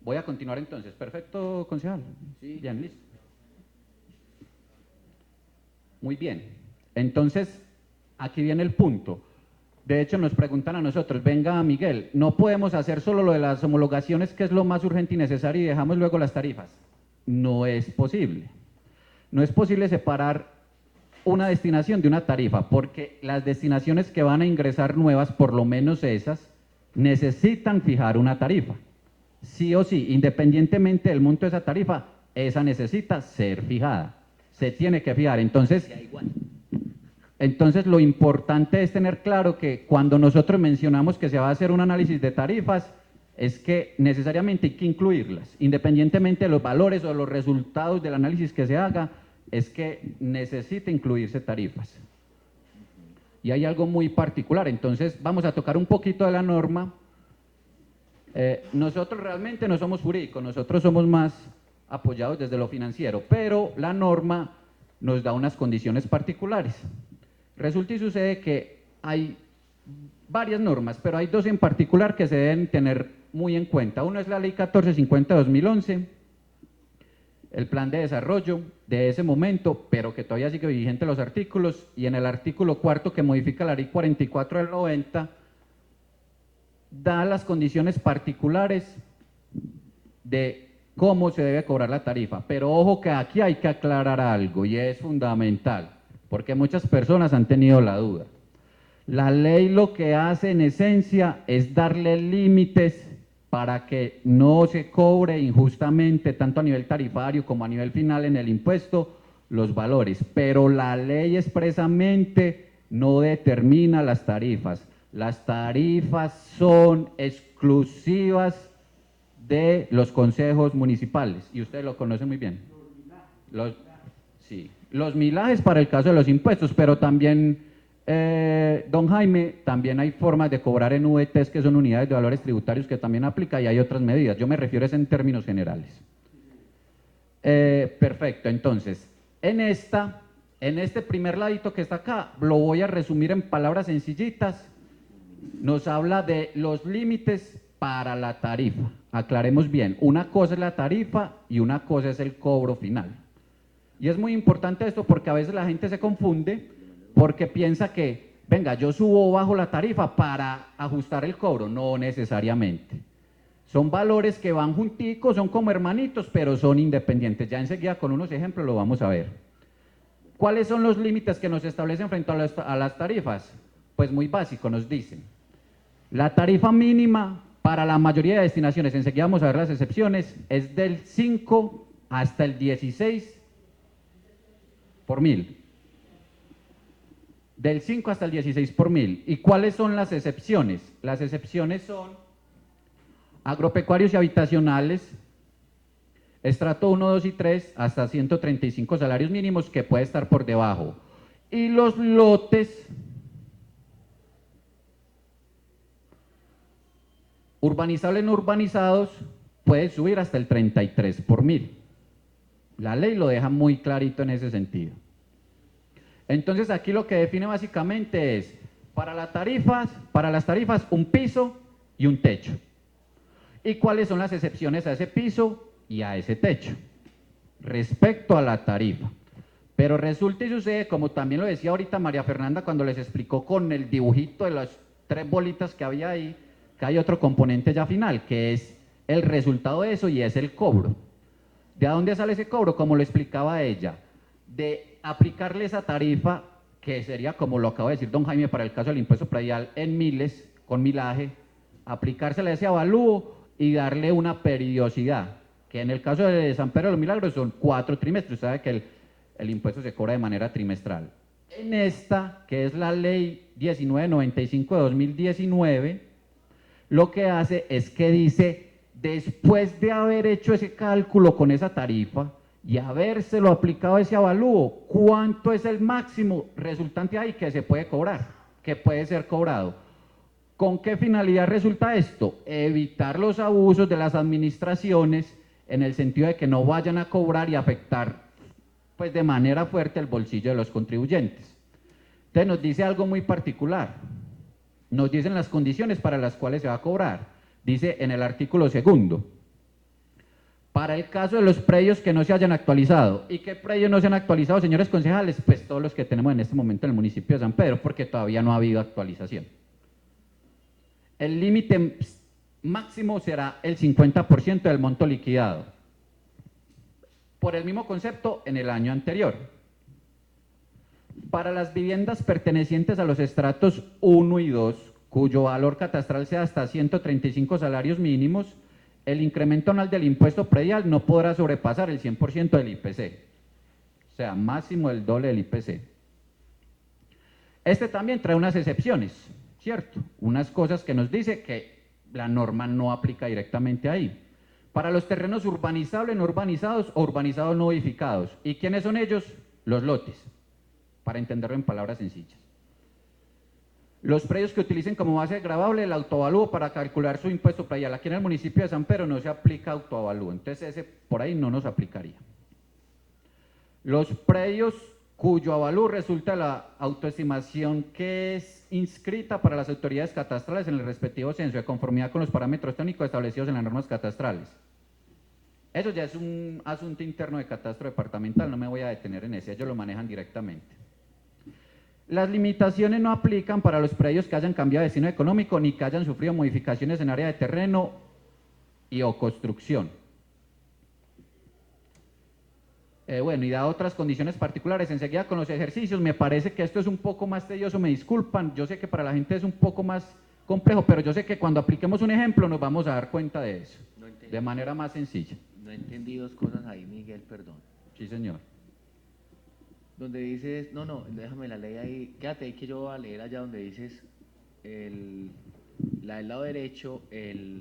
[SPEAKER 7] Voy a continuar entonces, perfecto, concejal.
[SPEAKER 8] Sí.
[SPEAKER 7] Bien, listo. Muy bien, entonces aquí viene el punto. De hecho, nos preguntan a nosotros, venga Miguel, no podemos hacer solo lo de las homologaciones, que es lo más urgente y necesario, y dejamos luego las tarifas. No es posible. No es posible separar una destinación de una tarifa, porque las destinaciones que van a ingresar nuevas, por lo menos esas, necesitan fijar una tarifa. Sí o sí, independientemente del monto de esa tarifa, esa necesita ser fijada. Se tiene que fijar. Entonces, lo importante es tener claro que cuando nosotros mencionamos que se va a hacer un análisis de tarifas, es que necesariamente hay que incluirlas, independientemente de los valores o de los resultados del análisis que se haga, es que necesita incluirse tarifas. Y hay algo muy particular, entonces vamos a tocar un poquito de la norma. Nosotros realmente no somos jurídicos, nosotros somos más apoyados desde lo financiero, pero la norma nos da unas condiciones particulares. Resulta y sucede que hay varias normas, pero hay dos en particular que se deben tener muy en cuenta. Uno es la Ley 1450 de 2011, el plan de desarrollo de ese momento, pero que todavía sigue vigente los artículos, y en el artículo 4 que modifica la Ley 44 del 90, da las condiciones particulares de cómo se debe cobrar la tarifa. Pero ojo que aquí hay que aclarar algo, y es fundamental, porque muchas personas han tenido la duda. La ley lo que hace en esencia es darle límites para que no se cobre injustamente, tanto a nivel tarifario como a nivel final en el impuesto, los valores. Pero la ley expresamente no determina las tarifas. Las tarifas son exclusivas de los consejos municipales, y ustedes lo conocen muy bien. Los milajes para el caso de los impuestos, pero también, don Jaime, también hay formas de cobrar en VTs, que son unidades de valores tributarios, que también aplica, y hay otras medidas. Yo me refiero a eso en términos generales. Perfecto, entonces, en este primer ladito que está acá, lo voy a resumir en palabras sencillitas. Nos habla de los límites para la tarifa. Aclaremos bien, una cosa es la tarifa y una cosa es el cobro final. Y es muy importante esto porque a veces la gente se confunde porque piensa que, venga, yo subo o bajo la tarifa para ajustar el cobro. No necesariamente. Son valores que van junticos, son como hermanitos, pero son independientes. Ya enseguida con unos ejemplos lo vamos a ver. ¿Cuáles son los límites que nos establecen frente a las tarifas? Pues muy básico, nos dicen. La tarifa mínima para la mayoría de destinaciones, enseguida vamos a ver las excepciones, es del 5 hasta el 16 por mil. Del 5 hasta el 16 por mil. ¿Y cuáles son las excepciones? Las excepciones son agropecuarios y habitacionales, estrato 1, 2 y 3, hasta 135 salarios mínimos, que puede estar por debajo. Y los lotes urbanizables no urbanizados pueden subir hasta el 33 por mil. La ley lo deja muy clarito en ese sentido. Entonces aquí lo que define básicamente es, para las tarifas un piso y un techo. ¿Y cuáles son las excepciones a ese piso y a ese techo? Respecto a la tarifa. Pero resulta y sucede, como también lo decía ahorita María Fernanda cuando les explicó con el dibujito de las 3 bolitas que había ahí, que hay otro componente ya final, que es el resultado de eso y es el cobro. ¿De dónde sale ese cobro? Como lo explicaba ella, de aplicarle esa tarifa, que sería, como lo acaba de decir don Jaime, para el caso del impuesto predial, en miles, con milaje, aplicársele ese avalúo y darle una periodicidad, que en el caso de San Pedro de los Milagros son 4 trimestres, usted sabe que el impuesto se cobra de manera trimestral. En esta, que es la ley 1995 de 2019, lo que hace es que dice, después de haber hecho ese cálculo con esa tarifa y habérselo aplicado ese avalúo, ¿cuánto es el máximo resultante ahí que se puede cobrar, que puede ser cobrado? ¿Con qué finalidad resulta esto? Evitar los abusos de las administraciones en el sentido de que no vayan a cobrar y afectar pues de manera fuerte el bolsillo de los contribuyentes. Entonces nos dice algo muy particular, nos dicen las condiciones para las cuales se va a cobrar, dice en el artículo 2, para el caso de los predios que no se hayan actualizado. ¿Y qué predios no se han actualizado, señores concejales? Pues todos los que tenemos en este momento en el municipio de San Pedro, porque todavía no ha habido actualización. El límite máximo será el 50% del monto liquidado. Por el mismo concepto en el año anterior. Para las viviendas pertenecientes a los estratos 1 y 2, cuyo valor catastral sea hasta 135 salarios mínimos, el incremento anual del impuesto predial no podrá sobrepasar el 100% del IPC, o sea, máximo el doble del IPC. Este también trae unas excepciones, ¿cierto? Unas cosas que nos dice que la norma no aplica directamente ahí. Para los terrenos urbanizables, no urbanizados o urbanizados no edificados. ¿Y quiénes son ellos? Los lotes, para entenderlo en palabras sencillas. Los predios que utilicen como base gravable el autoavalúo para calcular su impuesto predial. Aquí en el municipio de San Pedro no se aplica autoavalúo, entonces ese por ahí no nos aplicaría. Los predios cuyo avalúo resulta la autoestimación que es inscrita para las autoridades catastrales en el respectivo censo de conformidad con los parámetros técnicos establecidos en las normas catastrales. Eso ya es un asunto interno de catastro departamental, no me voy a detener en ese, ellos lo manejan directamente. Las limitaciones no aplican para los predios que hayan cambiado de destino económico ni que hayan sufrido modificaciones en área de terreno y o construcción. Bueno, y da otras condiciones particulares. Enseguida con los ejercicios, me parece que esto es un poco más tedioso, me disculpan, yo sé que para la gente es un poco más complejo, pero yo sé que cuando apliquemos un ejemplo nos vamos a dar cuenta de eso, de manera más sencilla.
[SPEAKER 8] No entendí 2 cosas ahí, Miguel, perdón.
[SPEAKER 7] Sí, señor.
[SPEAKER 8] Donde dices, no, déjame la ley ahí, quédate ahí que yo voy a leer allá donde dices, la del lado derecho, el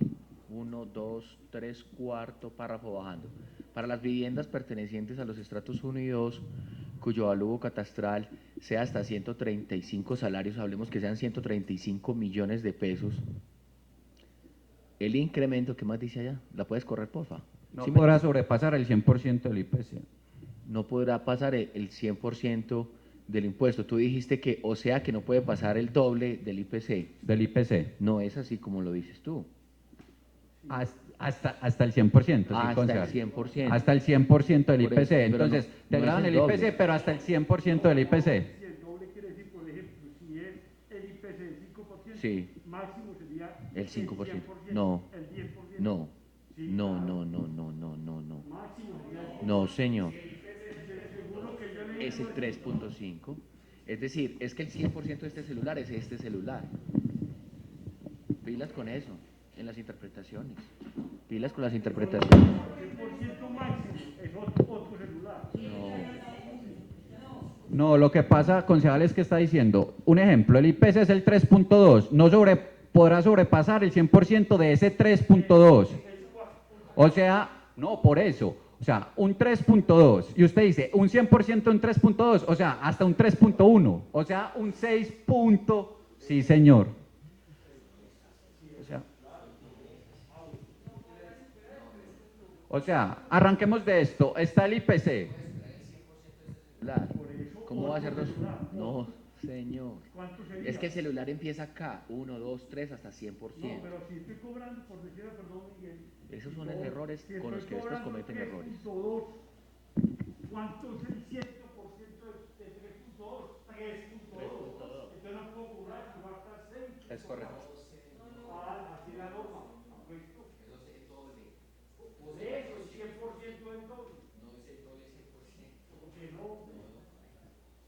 [SPEAKER 8] 1, 2, 3, cuarto párrafo bajando. Para las viviendas pertenecientes a los estratos 1 y 2, cuyo avalúo catastral sea hasta 135 salarios, hablemos que sean 135 millones de pesos, el incremento, ¿qué más dice allá? ¿La puedes correr, porfa?
[SPEAKER 7] No podrá sobrepasar el 100% del IPC.
[SPEAKER 8] No podrá pasar el 100% del impuesto. Tú dijiste que, o sea, que no puede pasar el doble del IPC.
[SPEAKER 7] Del IPC.
[SPEAKER 8] No es así como lo dices tú.
[SPEAKER 7] Hasta el 100%.
[SPEAKER 8] Hasta el 100%.
[SPEAKER 7] Hasta el 100% del IPC.
[SPEAKER 8] Eso,
[SPEAKER 7] entonces,
[SPEAKER 8] no,
[SPEAKER 7] te
[SPEAKER 8] no
[SPEAKER 7] graban
[SPEAKER 8] es
[SPEAKER 7] el
[SPEAKER 8] doble.
[SPEAKER 7] IPC, pero hasta el 100% del IPC.
[SPEAKER 6] Si el doble quiere decir, por ejemplo, si es el IPC del 5%,
[SPEAKER 8] Sí.
[SPEAKER 6] máximo sería
[SPEAKER 8] El 5%.
[SPEAKER 6] 100%,
[SPEAKER 8] No.
[SPEAKER 6] el 10%.
[SPEAKER 8] No.
[SPEAKER 6] Sí,
[SPEAKER 8] No,
[SPEAKER 6] claro.
[SPEAKER 8] no.
[SPEAKER 6] Máximo sería
[SPEAKER 8] No, señor.
[SPEAKER 6] seguro que yo leí.
[SPEAKER 8] Es el 3.5. Es decir, es que el 100% de este celular es este celular. Pilas con eso, en las interpretaciones. Pilas con las interpretaciones.
[SPEAKER 6] 100% máximo es otro celular.
[SPEAKER 7] No, lo que pasa, concejal, es que está diciendo, un ejemplo, el IPC es el 3.2, no podrá sobrepasar el 100% de ese 3.2. O sea, no, por eso, o sea, un 3.2, y usted dice, un 100% en 3.2, o sea, hasta un 3.1, o sea, un 6. Sí, señor. O sea, arranquemos de esto, está el IPC.
[SPEAKER 8] ¿Cómo
[SPEAKER 6] ¿Cómo
[SPEAKER 8] va a ser 2? No, señor.
[SPEAKER 6] ¿Cuánto sería?
[SPEAKER 8] Es que el celular empieza acá, 1, 2, 3, hasta 100%.
[SPEAKER 6] No, pero si estoy cobrando, por decir, perdón, Miguel.
[SPEAKER 8] Esos son los errores
[SPEAKER 6] si
[SPEAKER 8] con los que después
[SPEAKER 6] cobrando
[SPEAKER 8] cometen errores.
[SPEAKER 6] 3.2, ¿cuánto es el 100% de 3.2? 3.2. Entonces no puedo cobrar, si va a estar 6.
[SPEAKER 7] Es correcto.
[SPEAKER 6] Así la norma. Eso es 100% del doble.
[SPEAKER 8] No es el doble 100%.
[SPEAKER 6] ¿Por qué no?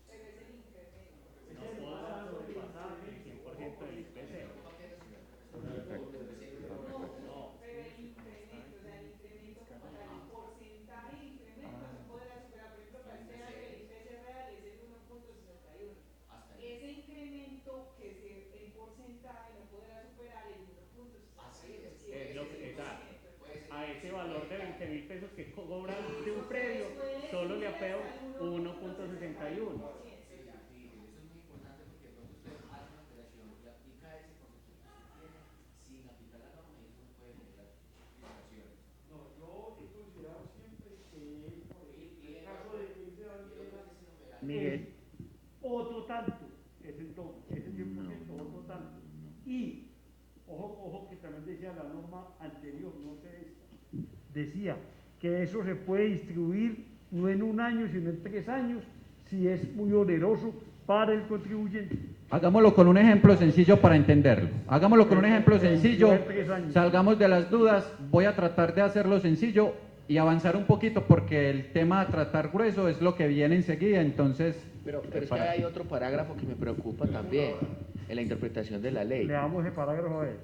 [SPEAKER 2] Pero es el incremento.
[SPEAKER 6] No puedo sobrepasar el 100% del IPC.
[SPEAKER 2] No, pero el incremento, o sea, el incremento como tal, el porcentaje de incremento no podrá superar, por ejemplo, para este año el IPC real es el 1.61. Ese incremento que el porcentaje no podrá superar el 1.61.
[SPEAKER 6] A ese valor de 20.000 pesos que cobran de un predio, solo le apego 1.61.
[SPEAKER 8] Miguel.
[SPEAKER 6] Otro tanto, ese 100%, otro tanto. Y, ojo que también decía la norma anterior, no sé esta, decía que eso se puede distribuir no en un año, sino en 3 años, si es muy oneroso para el contribuyente.
[SPEAKER 7] Hagámoslo con un ejemplo sencillo para entenderlo. Hagámoslo con un ejemplo sencillo, salgamos de las dudas, voy a tratar de hacerlo sencillo y avanzar un poquito porque el tema de tratar grueso es lo que viene enseguida, entonces...
[SPEAKER 8] Pero es que hay otro parágrafo que me preocupa también, en la interpretación de la ley.
[SPEAKER 6] Leamos el parágrafo a ver.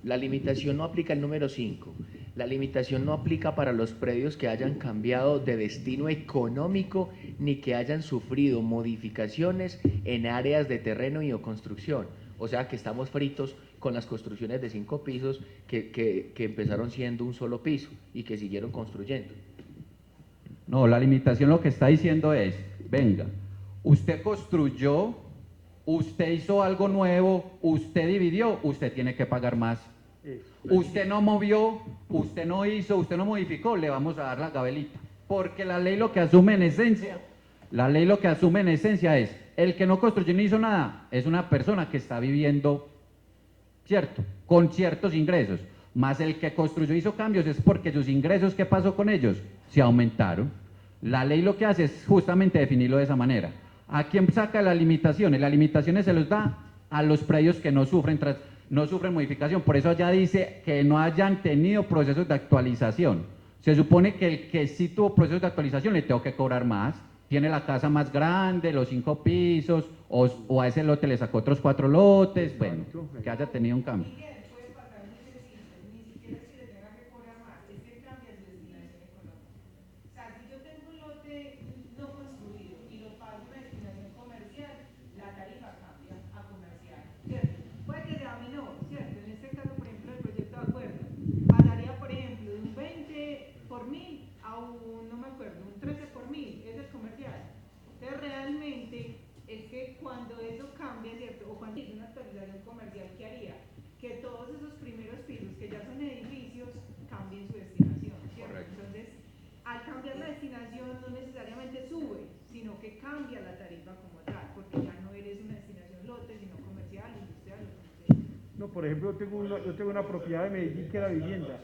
[SPEAKER 8] La limitación no aplica el número 5. La limitación no aplica para los predios que hayan cambiado de destino económico ni que hayan sufrido modificaciones en áreas de terreno y o construcción. O sea que estamos fritos con las construcciones de 5 pisos que empezaron siendo un solo piso y que siguieron construyendo.
[SPEAKER 7] No, la limitación lo que está diciendo es, venga, usted construyó, usted hizo algo nuevo, usted dividió, usted tiene que pagar más. Usted no movió, usted no hizo, usted no modificó, le vamos a dar la gabelita. Porque la ley lo que asume en esencia, es, el que no construyó ni hizo nada, es una persona que está viviendo, ¿cierto? Con ciertos ingresos. Más el que construyó hizo cambios es porque sus ingresos, ¿qué pasó con ellos? Se aumentaron. La ley lo que hace es justamente definirlo de esa manera. ¿A quién saca las limitaciones? Las limitaciones se los da a los predios que no sufren modificación. Por eso allá dice que no hayan tenido procesos de actualización. Se supone que el que sí tuvo procesos de actualización le tengo que cobrar más. Tiene la casa más grande, los 5 pisos, o a ese lote le sacó otros 4 lotes, bueno, que haya tenido un cambio.
[SPEAKER 2] Puede pasar muy sencillo, ni siquiera es que le tenga que cobrar más, es que cambia su destinación económica. O sea, si yo tengo un lote no construido y lo pago una destinación comercial, la tarifa cambia a comercial, ¿cierto? Puede que sea menor, ¿cierto? En este caso, por ejemplo, el proyecto de acuerdo pasaría, por ejemplo, de un 20 por 1000 a un, no me acuerdo, un 13 por 1000, ese es comercial. Entonces, realmente es que cuando eso cambia, ¿cierto? O cuando hay una actualización comercial, ¿qué haría? Que todos esos primeros pisos que ya son edificios cambien su destinación, ¿cierto? Correcto. Entonces, al cambiar la destinación no necesariamente sube, sino que cambia la tarifa como tal, porque ya no eres una destinación lote, sino comercial, industrial, lo que sea.
[SPEAKER 6] No, por ejemplo, yo tengo una propiedad de Medellín que era vivienda.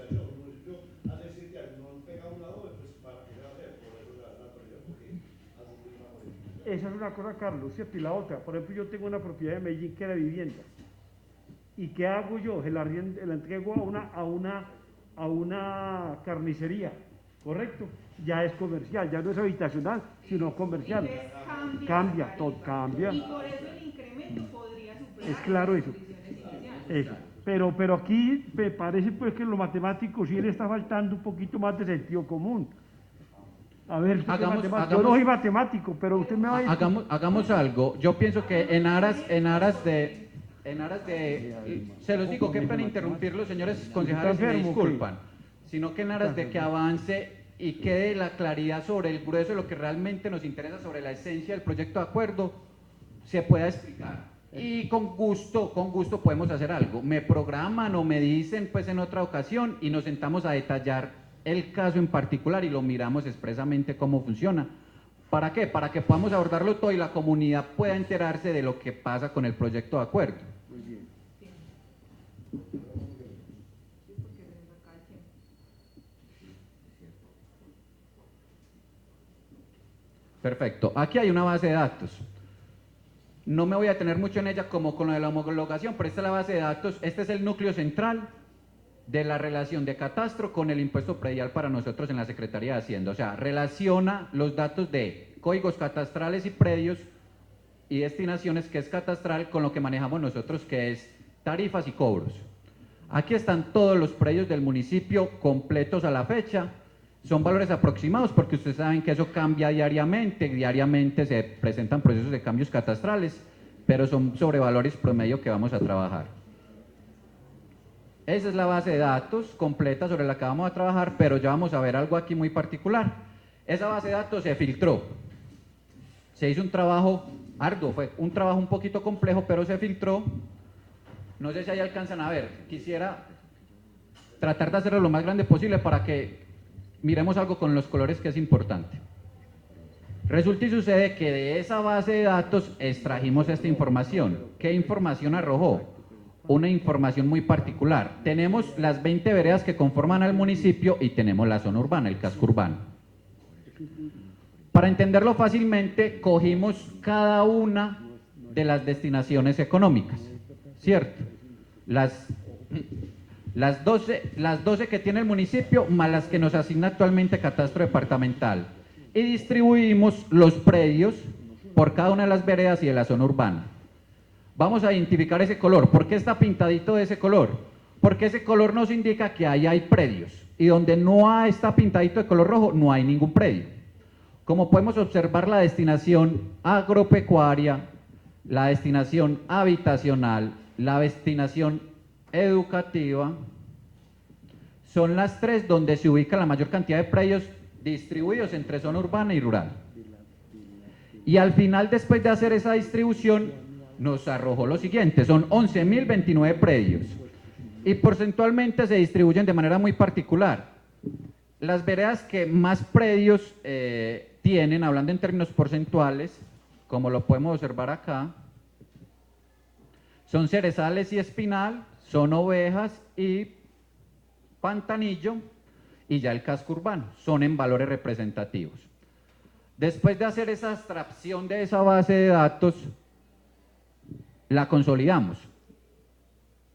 [SPEAKER 4] Hace 7 años no han pegado una doble, pues para qué se va a hacer, por eso la autoridad, porque ha sufrido una modificación.
[SPEAKER 6] Esa es una cosa, Carlos, ¿cierto? Y la otra, por ejemplo, yo tengo una propiedad de Medellín que era vivienda. ¿Y qué hago yo? La entrego a una carnicería, ¿correcto? Ya es comercial, ya no es habitacional, sino comercial. Cambia, todo cambia.
[SPEAKER 2] Y por eso el incremento podría superar
[SPEAKER 6] Es claro
[SPEAKER 2] las
[SPEAKER 6] eso.
[SPEAKER 2] condiciones iniciales.
[SPEAKER 6] Eso. Pero aquí me parece pues que en lo matemático sí le está faltando un poquito más de sentido común. A ver, yo no soy matemático, pero usted me va a decir...
[SPEAKER 7] Hagamos algo. Yo pienso que en aras de, se los digo, qué pena interrumpirlos, señores concejales, me disculpan, sino que en aras de que avance y quede la claridad sobre el grueso de lo que realmente nos interesa, sobre la esencia del proyecto de acuerdo, se pueda explicar. Y con gusto podemos hacer algo. Me programan o me dicen pues en otra ocasión y nos sentamos a detallar el caso en particular y lo miramos expresamente cómo funciona, ¿Para qué? Para que podamos abordarlo todo y la comunidad pueda enterarse de lo que pasa con el proyecto de acuerdo.
[SPEAKER 6] Muy bien.
[SPEAKER 7] Perfecto. Aquí hay una base de datos. No me voy a detener mucho en ella como con lo de la homologación, pero esta es la base de datos. Este es el núcleo central de la relación de catastro con el impuesto predial para nosotros en la Secretaría de Hacienda. O sea, relaciona los datos de códigos catastrales y predios y destinaciones, que es catastral, con lo que manejamos nosotros, que es tarifas y cobros. Aquí están todos los predios del municipio completos a la fecha. Son valores aproximados porque ustedes saben que eso cambia diariamente se presentan procesos de cambios catastrales, pero son sobre valores promedio que vamos a trabajar. Esa es la base de datos completa sobre la que vamos a trabajar, pero ya vamos a ver algo aquí muy particular. Esa base de datos se filtró, se hizo un trabajo arduo, fue un trabajo un poquito complejo, pero se filtró. No sé si ahí alcanzan a ver, quisiera tratar de hacerlo lo más grande posible para que miremos algo con los colores, que es importante. Resulta y sucede que de esa base de datos extrajimos esta información. ¿Qué información arrojó? Una información muy particular. Tenemos las 20 veredas que conforman al municipio y tenemos la zona urbana, el casco urbano. Para entenderlo fácilmente, cogimos cada una de las destinaciones económicas, ¿cierto? Las 12 que tiene el municipio, más las que nos asigna actualmente Catastro Departamental. Y distribuimos los predios por cada una de las veredas y de la zona urbana. Vamos a identificar ese color. ¿Por qué está pintadito de ese color? Porque ese color nos indica que ahí hay predios. Y donde no está pintadito de color rojo, no hay ningún predio. Como podemos observar, la destinación agropecuaria, la destinación habitacional, la destinación educativa, son las tres donde se ubica la mayor cantidad de predios distribuidos entre zona urbana y rural. Y al final, después de hacer esa distribución, nos arrojó lo siguiente: son 11.029 predios y porcentualmente se distribuyen de manera muy particular. Las veredas que más predios tienen, hablando en términos porcentuales, como lo podemos observar acá, son Cerezales y Espinal, son Ovejas y Pantanillo, y ya el casco urbano, son en valores representativos. Después de hacer esa extracción de esa base de datos, la consolidamos.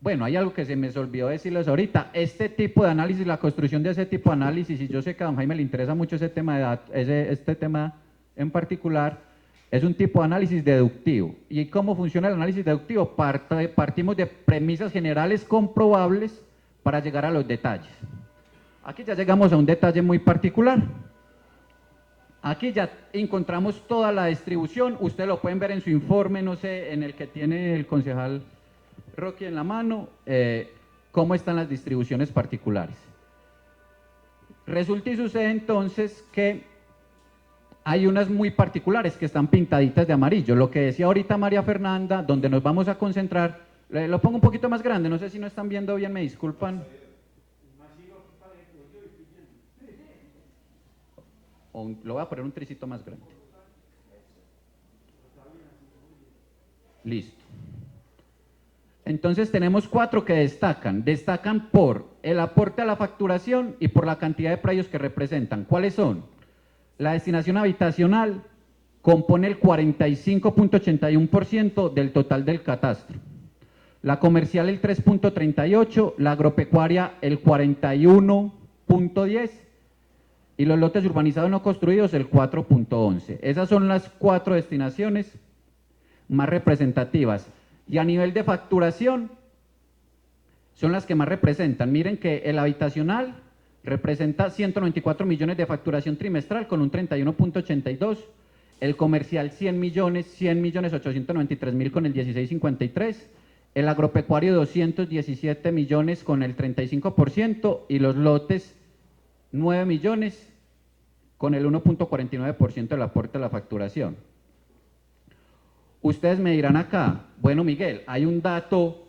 [SPEAKER 7] Bueno, hay algo que se me olvidó decirles ahorita: este tipo de análisis, la construcción de ese tipo de análisis, y yo sé que a don Jaime le interesa mucho ese tema de datos, este tema en particular, es un tipo de análisis deductivo. ¿Y cómo funciona el análisis deductivo? Partimos de premisas generales comprobables para llegar a los detalles. Aquí ya llegamos a un detalle muy particular. Aquí ya encontramos toda la distribución. Ustedes lo pueden ver en su informe, no sé, en el que tiene el concejal Rocky en la mano, cómo están las distribuciones particulares. Resulta y sucede entonces que hay unas muy particulares que están pintaditas de amarillo. Lo que decía ahorita María Fernanda, donde nos vamos a concentrar, lo pongo un poquito más grande, no sé si no están viendo bien, me disculpan. Lo voy a poner un tricito más grande. Listo. Entonces tenemos 4 que destacan por el aporte a la facturación y por la cantidad de predios que representan. ¿Cuáles son? La destinación habitacional compone el 45.81% del total del catastro, la comercial el 3.38%, la agropecuaria el 41.10% y los lotes urbanizados no construidos el 4.11%. Esas son las 4 destinaciones más representativas. Y a nivel de facturación, son las que más representan. Miren que el habitacional representa 194 millones de facturación trimestral con un 31.82%, el comercial 100 millones 893 mil con el 16.53%, el agropecuario 217 millones con el 35% y los lotes 9 millones con el 1.49% del aporte a la facturación. Ustedes me dirán acá, bueno Miguel, hay un dato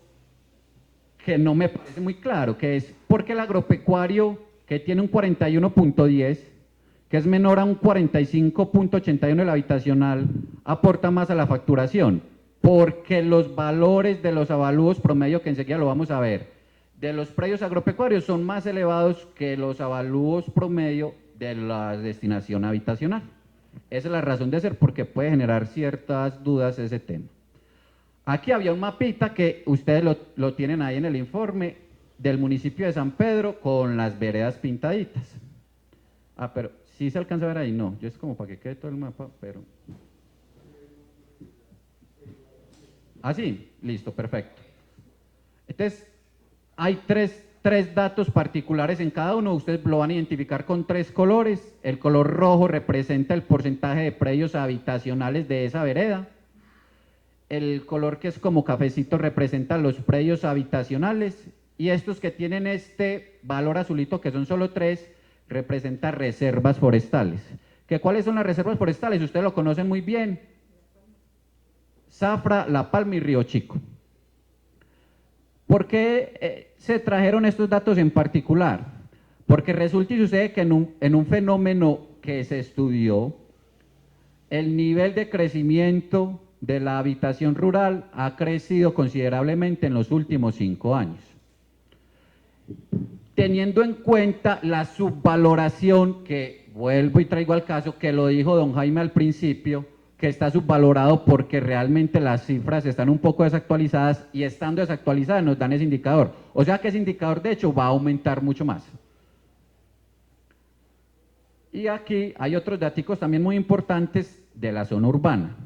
[SPEAKER 7] que no me parece muy claro, que es porque el agropecuario, que tiene un 41.10%, que es menor a un 45.81 el habitacional, aporta más a la facturación, porque los valores de los avalúos promedio, que enseguida lo vamos a ver, de los predios agropecuarios son más elevados que los avalúos promedio de la destinación habitacional. Esa es la razón de ser, porque puede generar ciertas dudas ese tema. Aquí había un mapita que ustedes lo tienen ahí en el informe del municipio de San Pedro con las veredas pintaditas. Ah, pero ¿sí se alcanza a ver ahí? No, yo es como para que quede todo el mapa, pero... Ah, sí, listo, perfecto. Entonces, hay tres datos particulares en cada uno, ustedes lo van a identificar con 3 colores. El color rojo representa el porcentaje de predios habitacionales de esa vereda. El color que es como cafecito representa los predios habitacionales, y estos que tienen este valor azulito, que son solo 3, representa reservas forestales. ¿Cuáles son las reservas forestales? Ustedes lo conocen muy bien: Zafra, La Palma y Río Chico. ¿Por qué se trajeron estos datos en particular? Porque resulta y sucede que en un fenómeno que se estudió, el nivel de crecimiento de la habitación rural ha crecido considerablemente en los últimos 5 años. Teniendo en cuenta la subvaloración, que vuelvo y traigo al caso, que lo dijo don Jaime al principio, que está subvalorado porque realmente las cifras están un poco desactualizadas, y estando desactualizadas nos dan ese indicador. O sea que ese indicador de hecho va a aumentar mucho más. Y aquí hay otros datos también muy importantes de la zona urbana.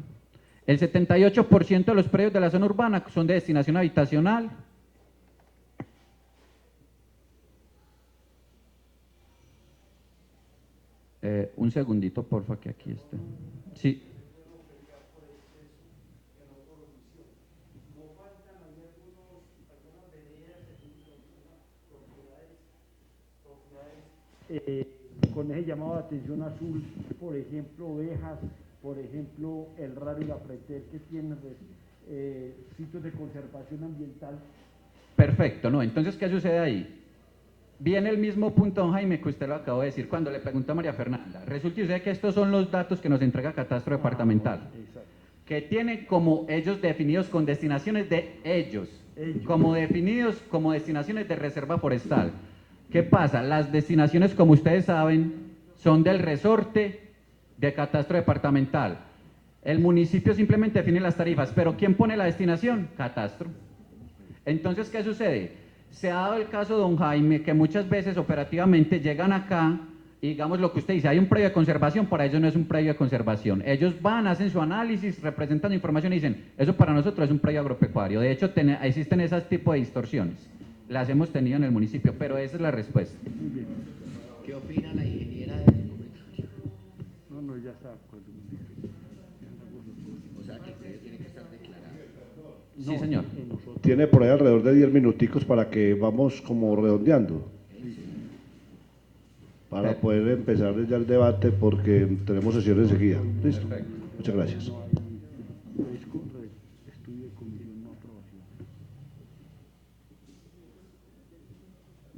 [SPEAKER 7] El 78% de los predios de la zona urbana son de destinación habitacional. Un segundito, porfa, que aquí está. Sí.
[SPEAKER 6] Con ese llamado de atención azul, por ejemplo, ovejas, por ejemplo, el radio y la preter, que tienen sitios de conservación ambiental.
[SPEAKER 7] Perfecto, ¿no? Entonces, ¿qué sucede ahí? Viene el mismo punto, don Jaime, que usted lo acabó de decir cuando le preguntó a María Fernanda. Resulta y sucede que estos son los datos que nos entrega Catastro Departamental, que tiene como ellos definidos con destinaciones de ellos, como definidos como destinaciones de reserva forestal. ¿Qué pasa? Las destinaciones, como ustedes saben, son del resorte de Catastro Departamental. El municipio simplemente define las tarifas, pero ¿quién pone la destinación? Catastro. Entonces, ¿qué sucede? Se ha dado el caso, don Jaime, que muchas veces operativamente llegan acá y, digamos lo que usted dice, hay un predio de conservación, para ellos no es un predio de conservación. Ellos van, hacen su análisis, representan información y dicen, eso para nosotros es un predio agropecuario. De hecho, existen esos tipos de distorsiones. Las hemos tenido en el municipio, pero esa es la respuesta.
[SPEAKER 8] ¿Qué opina la ingeniera del comentario?
[SPEAKER 6] No, ya está.
[SPEAKER 8] O sea, que el predio tiene que estar declarado.
[SPEAKER 7] Sí, señor.
[SPEAKER 4] Tiene por ahí alrededor de 10 minuticos para que vamos como redondeando, para poder empezar ya el debate, porque tenemos sesión enseguida. ¿Listo?
[SPEAKER 7] Perfecto.
[SPEAKER 4] Muchas gracias.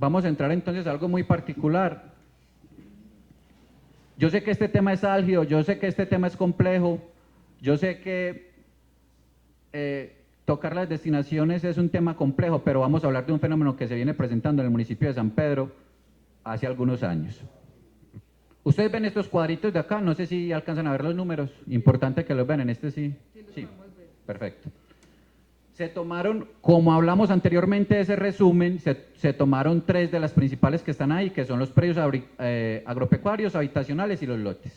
[SPEAKER 7] Vamos a entrar entonces a algo muy particular. Yo sé que este tema es álgido, yo sé que este tema es complejo, yo sé que tocar las destinaciones es un tema complejo, pero vamos a hablar de un fenómeno que se viene presentando en el municipio de San Pedro hace algunos años. Ustedes ven estos cuadritos de acá, no sé si alcanzan a ver los números, importante que los vean, en este sí. Sí, perfecto. Se tomaron, como hablamos anteriormente de ese resumen, se tomaron 3 de las principales que están ahí, que son los predios agropecuarios, habitacionales y los lotes.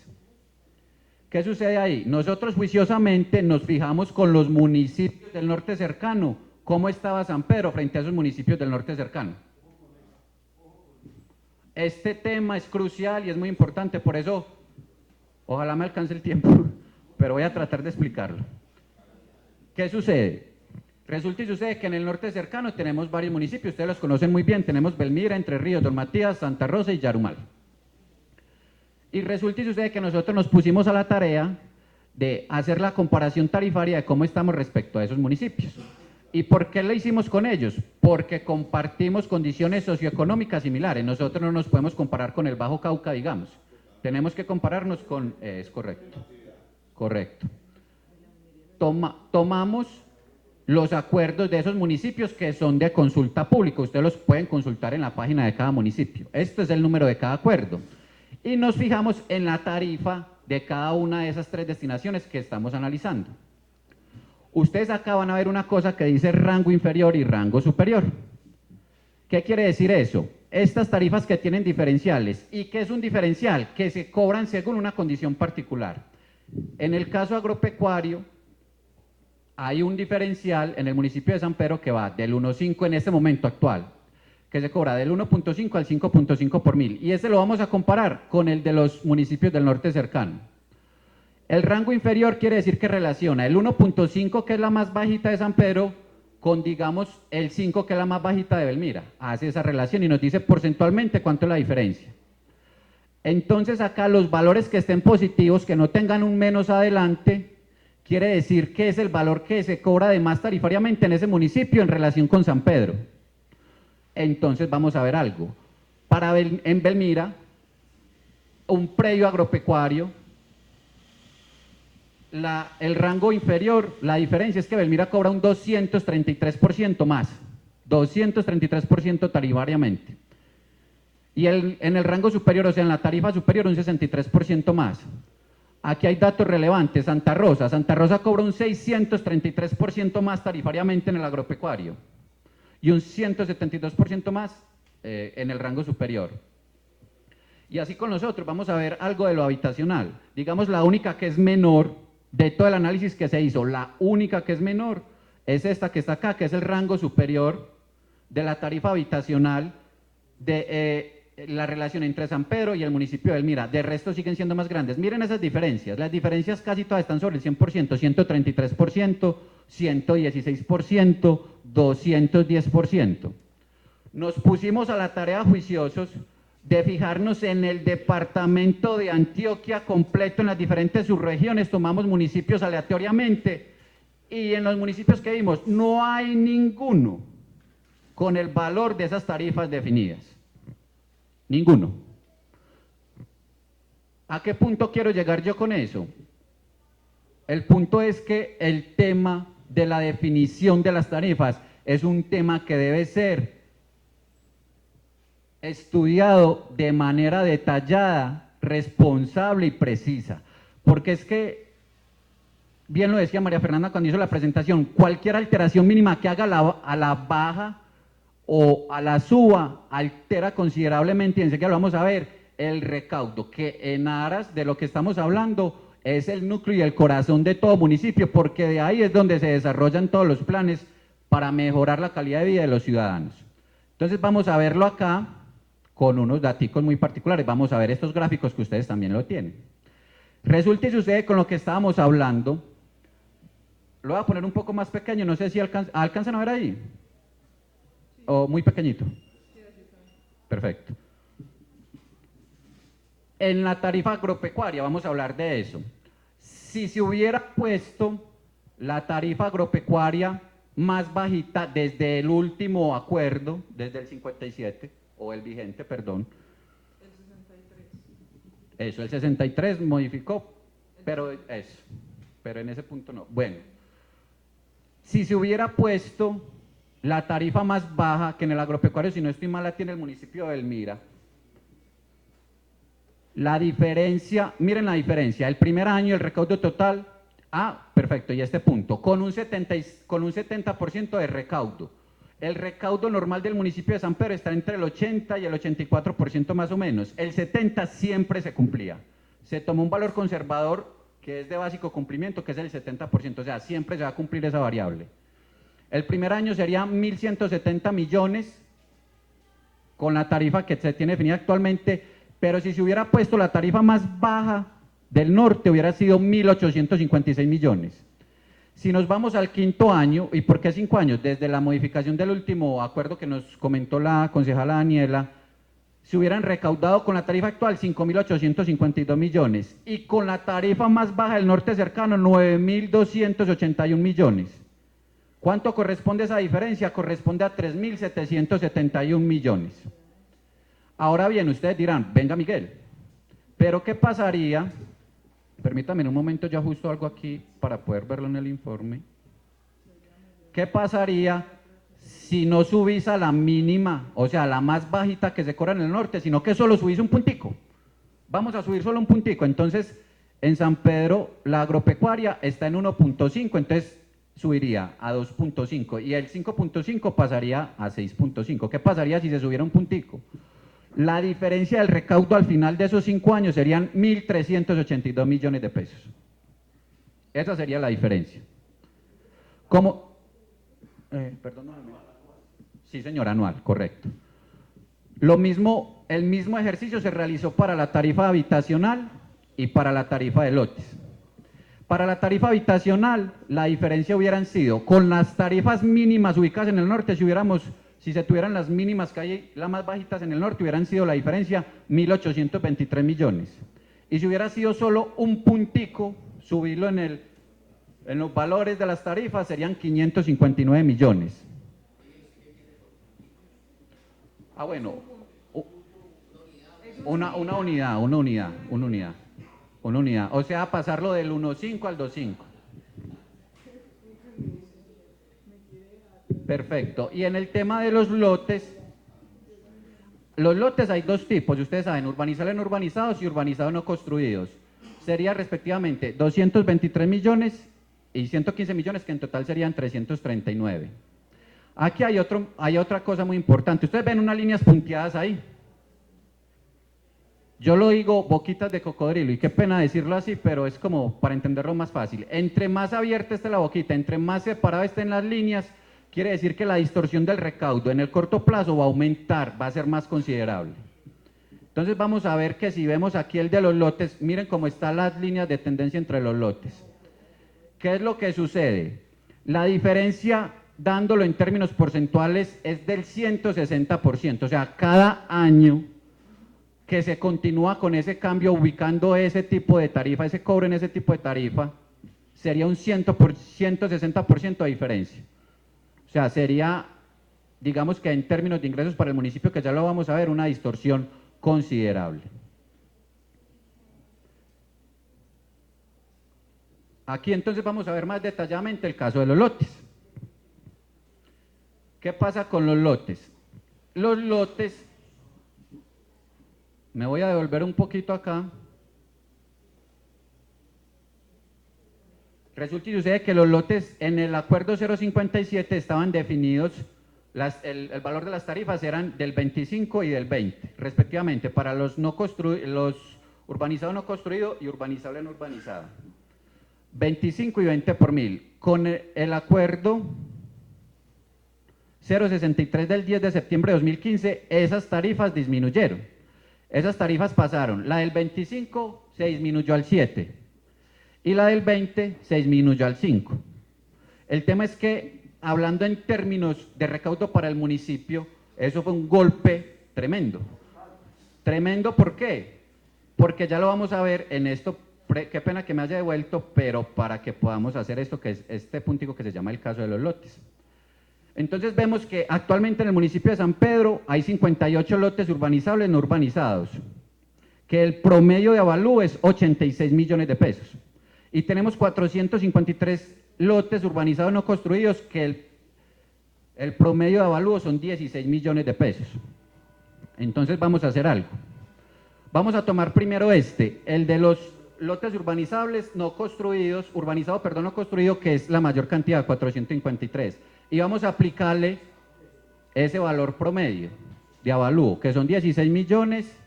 [SPEAKER 7] ¿Qué sucede ahí? Nosotros juiciosamente nos fijamos con los municipios del norte cercano, cómo estaba San Pedro frente a esos municipios del norte cercano. Este tema es crucial y es muy importante, por eso, ojalá me alcance el tiempo, pero voy a tratar de explicarlo. ¿Qué sucede? Resulta y sucede que en el norte cercano tenemos varios municipios, ustedes los conocen muy bien, tenemos Belmira, Entre Ríos, Don Matías, Santa Rosa y Yarumal. Y resulta y sucede que nosotros nos pusimos a la tarea de hacer la comparación tarifaria de cómo estamos respecto a esos municipios. ¿Y por qué lo hicimos con ellos? Porque compartimos condiciones socioeconómicas similares. Nosotros no nos podemos comparar con el Bajo Cauca, digamos, Tenemos que compararnos con... es correcto. Correcto. Tomamos los acuerdos de esos municipios que son de consulta pública. Ustedes los pueden consultar en la página de cada municipio. Este es el número de cada acuerdo. Y nos fijamos en la tarifa de cada una de esas 3 destinaciones que estamos analizando. Ustedes acá van a ver una cosa que dice rango inferior y rango superior. ¿Qué quiere decir eso? Estas tarifas que tienen diferenciales. ¿Y qué es un diferencial? Que se cobran según una condición particular. En el caso agropecuario, hay un diferencial en el municipio de San Pedro que va del 1.5 en este momento actual, que se cobra del 1.5 al 5.5 por mil. Y ese lo vamos a comparar con el de los municipios del norte cercano. El rango inferior quiere decir que relaciona el 1.5, que es la más bajita de San Pedro, con, digamos, el 5, que es la más bajita de Belmira. Hace esa relación y nos dice porcentualmente cuánto es la diferencia. Entonces acá los valores que estén positivos, que no tengan un menos adelante, quiere decir que es el valor que se cobra de más tarifariamente en ese municipio en relación con San Pedro. Entonces vamos a ver algo. En Belmira, un predio agropecuario, el rango inferior, la diferencia es que Belmira cobra un 233% más, 233% tarifariamente. Y en el rango superior, o sea, en la tarifa superior, un 63% más. Aquí hay datos relevantes. Santa Rosa cobra un 633% más tarifariamente en el agropecuario y un 172% más en el rango superior. Y así con nosotros vamos a ver algo de lo habitacional. Digamos, la única que es menor de todo el análisis que se hizo, la única que es menor es esta que está acá, que es el rango superior de la tarifa habitacional de la relación entre San Pedro y el municipio de Belmira. De resto siguen siendo más grandes. Miren esas diferencias. Las diferencias casi todas están sobre el 100%, 133%, 116%, 210%. Nos pusimos a la tarea, juiciosos, de fijarnos en el departamento de Antioquia completo, en las diferentes subregiones. Tomamos municipios aleatoriamente y en los municipios que vimos no hay ninguno con el valor de esas tarifas definidas. Ninguno. ¿A qué punto quiero llegar yo con eso? El punto es que el tema de la definición de las tarifas es un tema que debe ser estudiado de manera detallada, responsable y precisa. Porque es que, bien lo decía María Fernanda cuando hizo la presentación, cualquier alteración mínima que haga a la baja o a la suba altera considerablemente, y enseguida lo vamos a ver, el recaudo, que en aras de lo que estamos hablando es el núcleo y el corazón de todo municipio, porque de ahí es donde se desarrollan todos los planes para mejorar la calidad de vida de los ciudadanos. Entonces vamos a verlo acá con unos daticos muy particulares. Vamos a ver estos gráficos que ustedes también lo tienen. Resulta y sucede con lo que estábamos hablando. Lo voy a poner un poco más pequeño, no sé si alcanzan a ver ahí. ¿O muy pequeñito? Perfecto. En la tarifa agropecuaria, vamos a hablar de eso. Si se hubiera puesto la tarifa agropecuaria más bajita desde el último acuerdo, desde el 57, o el vigente, perdón. El 63. Eso, el 63 modificó, pero en ese punto no. Bueno, si se hubiera puesto la tarifa más baja, que en el agropecuario, si no estoy mal, la tiene el municipio de Belmira. La diferencia, miren la diferencia, el primer año el recaudo total, perfecto, y este punto, con un 70% de recaudo. El recaudo normal del municipio de San Pedro está entre el 80 y el 84% más o menos. El 70 siempre se cumplía. Se tomó un valor conservador que es de básico cumplimiento, que es el 70%, o sea, siempre se va a cumplir esa variable. El primer año sería 1.170 millones con la tarifa que se tiene definida actualmente, pero si se hubiera puesto la tarifa más baja del norte hubiera sido 1.856 millones. Si nos vamos al quinto año, ¿y por qué 5 años? Desde la modificación del último acuerdo que nos comentó la concejala Daniela, se hubieran recaudado con la tarifa actual 5.852 millones y con la tarifa más baja del norte cercano 9.281 millones. ¿Cuánto corresponde esa diferencia? Corresponde a 3.771 millones. Ahora bien, ustedes dirán, venga Miguel, Pero ¿qué pasaría? Permítame un momento, yo ajusto algo aquí para poder verlo en el informe. ¿Qué pasaría si no subís a la mínima, o sea, la más bajita que se cobra en el norte, sino que solo subís un puntico? Vamos a subir solo un puntico. Entonces, en San Pedro, la agropecuaria está en 1.5, entonces subiría a 2.5 y el 5.5 pasaría a 6.5. ¿Qué pasaría si se subiera un puntico? La diferencia del recaudo al final de esos 5 años serían 1.382 millones de pesos. Esa sería la diferencia. ¿Cómo? Perdóname. Sí, señor, anual, correcto. Lo mismo, el mismo ejercicio se realizó para la tarifa habitacional y para la tarifa de lotes. Para la tarifa habitacional, la diferencia hubieran sido, con las tarifas mínimas ubicadas en el norte, si se tuvieran las mínimas que hay, las más bajitas en el norte, hubieran sido la diferencia 1.823 millones. Y si hubiera sido solo un puntico, subirlo en los valores de las tarifas, serían 559 millones. Ah, bueno, una unidad. O sea, pasarlo del 1.5 al 2.5. Perfecto. Y en el tema de los lotes hay dos tipos, y ustedes saben, urbanizados no urbanizados y urbanizados no construidos. Sería respectivamente 223 millones y 115 millones, que en total serían 339. Aquí hay otra cosa muy importante. Ustedes ven unas líneas punteadas ahí. Yo lo digo boquitas de cocodrilo, y qué pena decirlo así, pero es como para entenderlo más fácil. Entre más abierta esté la boquita, entre más separada estén las líneas, quiere decir que la distorsión del recaudo en el corto plazo va a aumentar, va a ser más considerable. Entonces vamos a ver que si vemos aquí el de los lotes, miren cómo están las líneas de tendencia entre los lotes. ¿Qué es lo que sucede? La diferencia, dándolo en términos porcentuales, es del 160%, o sea, cada año que se continúa con ese cambio, ubicando ese tipo de tarifa, ese cobro en ese tipo de tarifa, sería un 160% de diferencia. O sea, sería, digamos que en términos de ingresos para el municipio, que ya lo vamos a ver, una distorsión considerable. Aquí entonces vamos a ver más detalladamente el caso de los lotes. ¿Qué pasa con los lotes? Los lotes, me voy a devolver un poquito acá. Resulta y sucede que los lotes en el acuerdo 057 estaban definidos, el valor de las tarifas eran del 25 y del 20, respectivamente, para los urbanizados no construidos y urbanizable no urbanizado. 25 y 20 por 1000. Con el acuerdo 063 del 10 de septiembre de 2015, esas tarifas disminuyeron. Esas tarifas pasaron, la del 25 se disminuyó al 7 y la del 20 se disminuyó al 5. El tema es que, hablando en términos de recaudo para el municipio, eso fue un golpe tremendo. Tremendo, ¿por qué? Porque ya lo vamos a ver en esto, qué pena que me haya devuelto, pero para que podamos hacer esto, que es este puntico que se llama el caso de los lotes. Entonces vemos que actualmente en el municipio de San Pedro hay 58 lotes urbanizables no urbanizados, que el promedio de avalúo es 86 millones de pesos. Y tenemos 453 lotes urbanizados no construidos, que el promedio de avalúo son 16 millones de pesos. Entonces vamos a hacer algo. Vamos a tomar primero el de los lotes urbanizables no construidos, no construido, que es la mayor cantidad, 453. Y vamos a aplicarle ese valor promedio de avalúo, que son 16 millones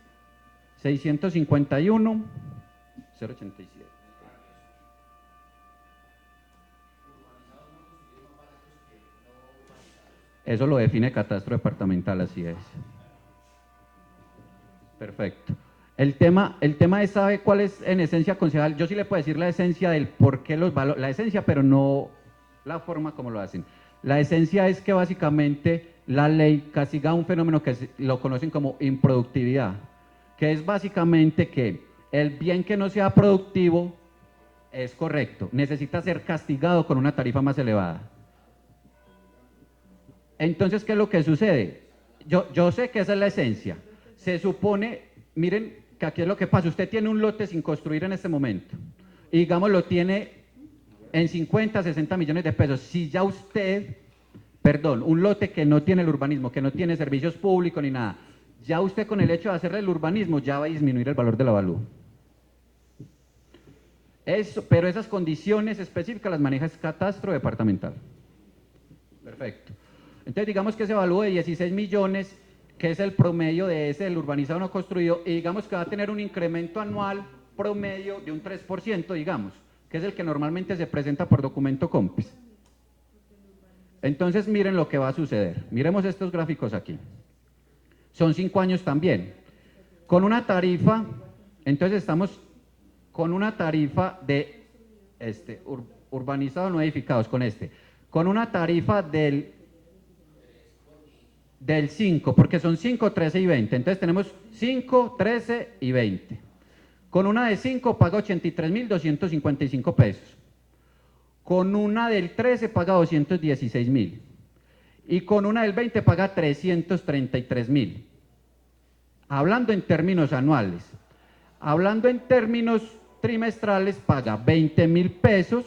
[SPEAKER 7] 651 087. Eso lo define Catastro Departamental, así es. Perfecto. El tema es, ¿sabe cuál es en esencia, concejal? Yo sí le puedo decir la esencia del por qué los valores, la esencia, pero no la forma como lo hacen. La esencia es que básicamente la ley castiga un fenómeno que lo conocen como improductividad, que es básicamente que el bien que no sea productivo es correcto, necesita ser castigado con una tarifa más elevada. Entonces, ¿qué es lo que sucede? Yo sé que esa es la esencia. Se supone, miren porque aquí es lo que pasa, usted tiene un lote sin construir en este momento, y digamos lo tiene en 50, 60 millones de pesos. Si ya usted, perdón, un lote que no tiene el urbanismo, que no tiene servicios públicos ni nada, ya usted con el hecho de hacerle el urbanismo ya va a disminuir el valor del avalúo. Eso, pero esas condiciones específicas las maneja el catastro departamental. Perfecto. Entonces digamos que ese avalúo de 16 millones, que es el promedio de ese, el urbanizado no construido, y digamos que va a tener un incremento anual promedio de un 3%, digamos, que es el que normalmente se presenta por documento COMPES. Entonces miren lo que va a suceder. Miremos estos gráficos aquí. Son 5 años también. Con una tarifa, entonces estamos con una tarifa de urbanizado no edificados, con una tarifa del 5, porque son 5, 13 y 20, entonces tenemos 5, 13 y 20. Con una de 5 paga 83.255 pesos, con una del 13 paga 216.000 y con una del 20 paga 333.000. Hablando en términos anuales, hablando en términos trimestrales paga 20.000 pesos,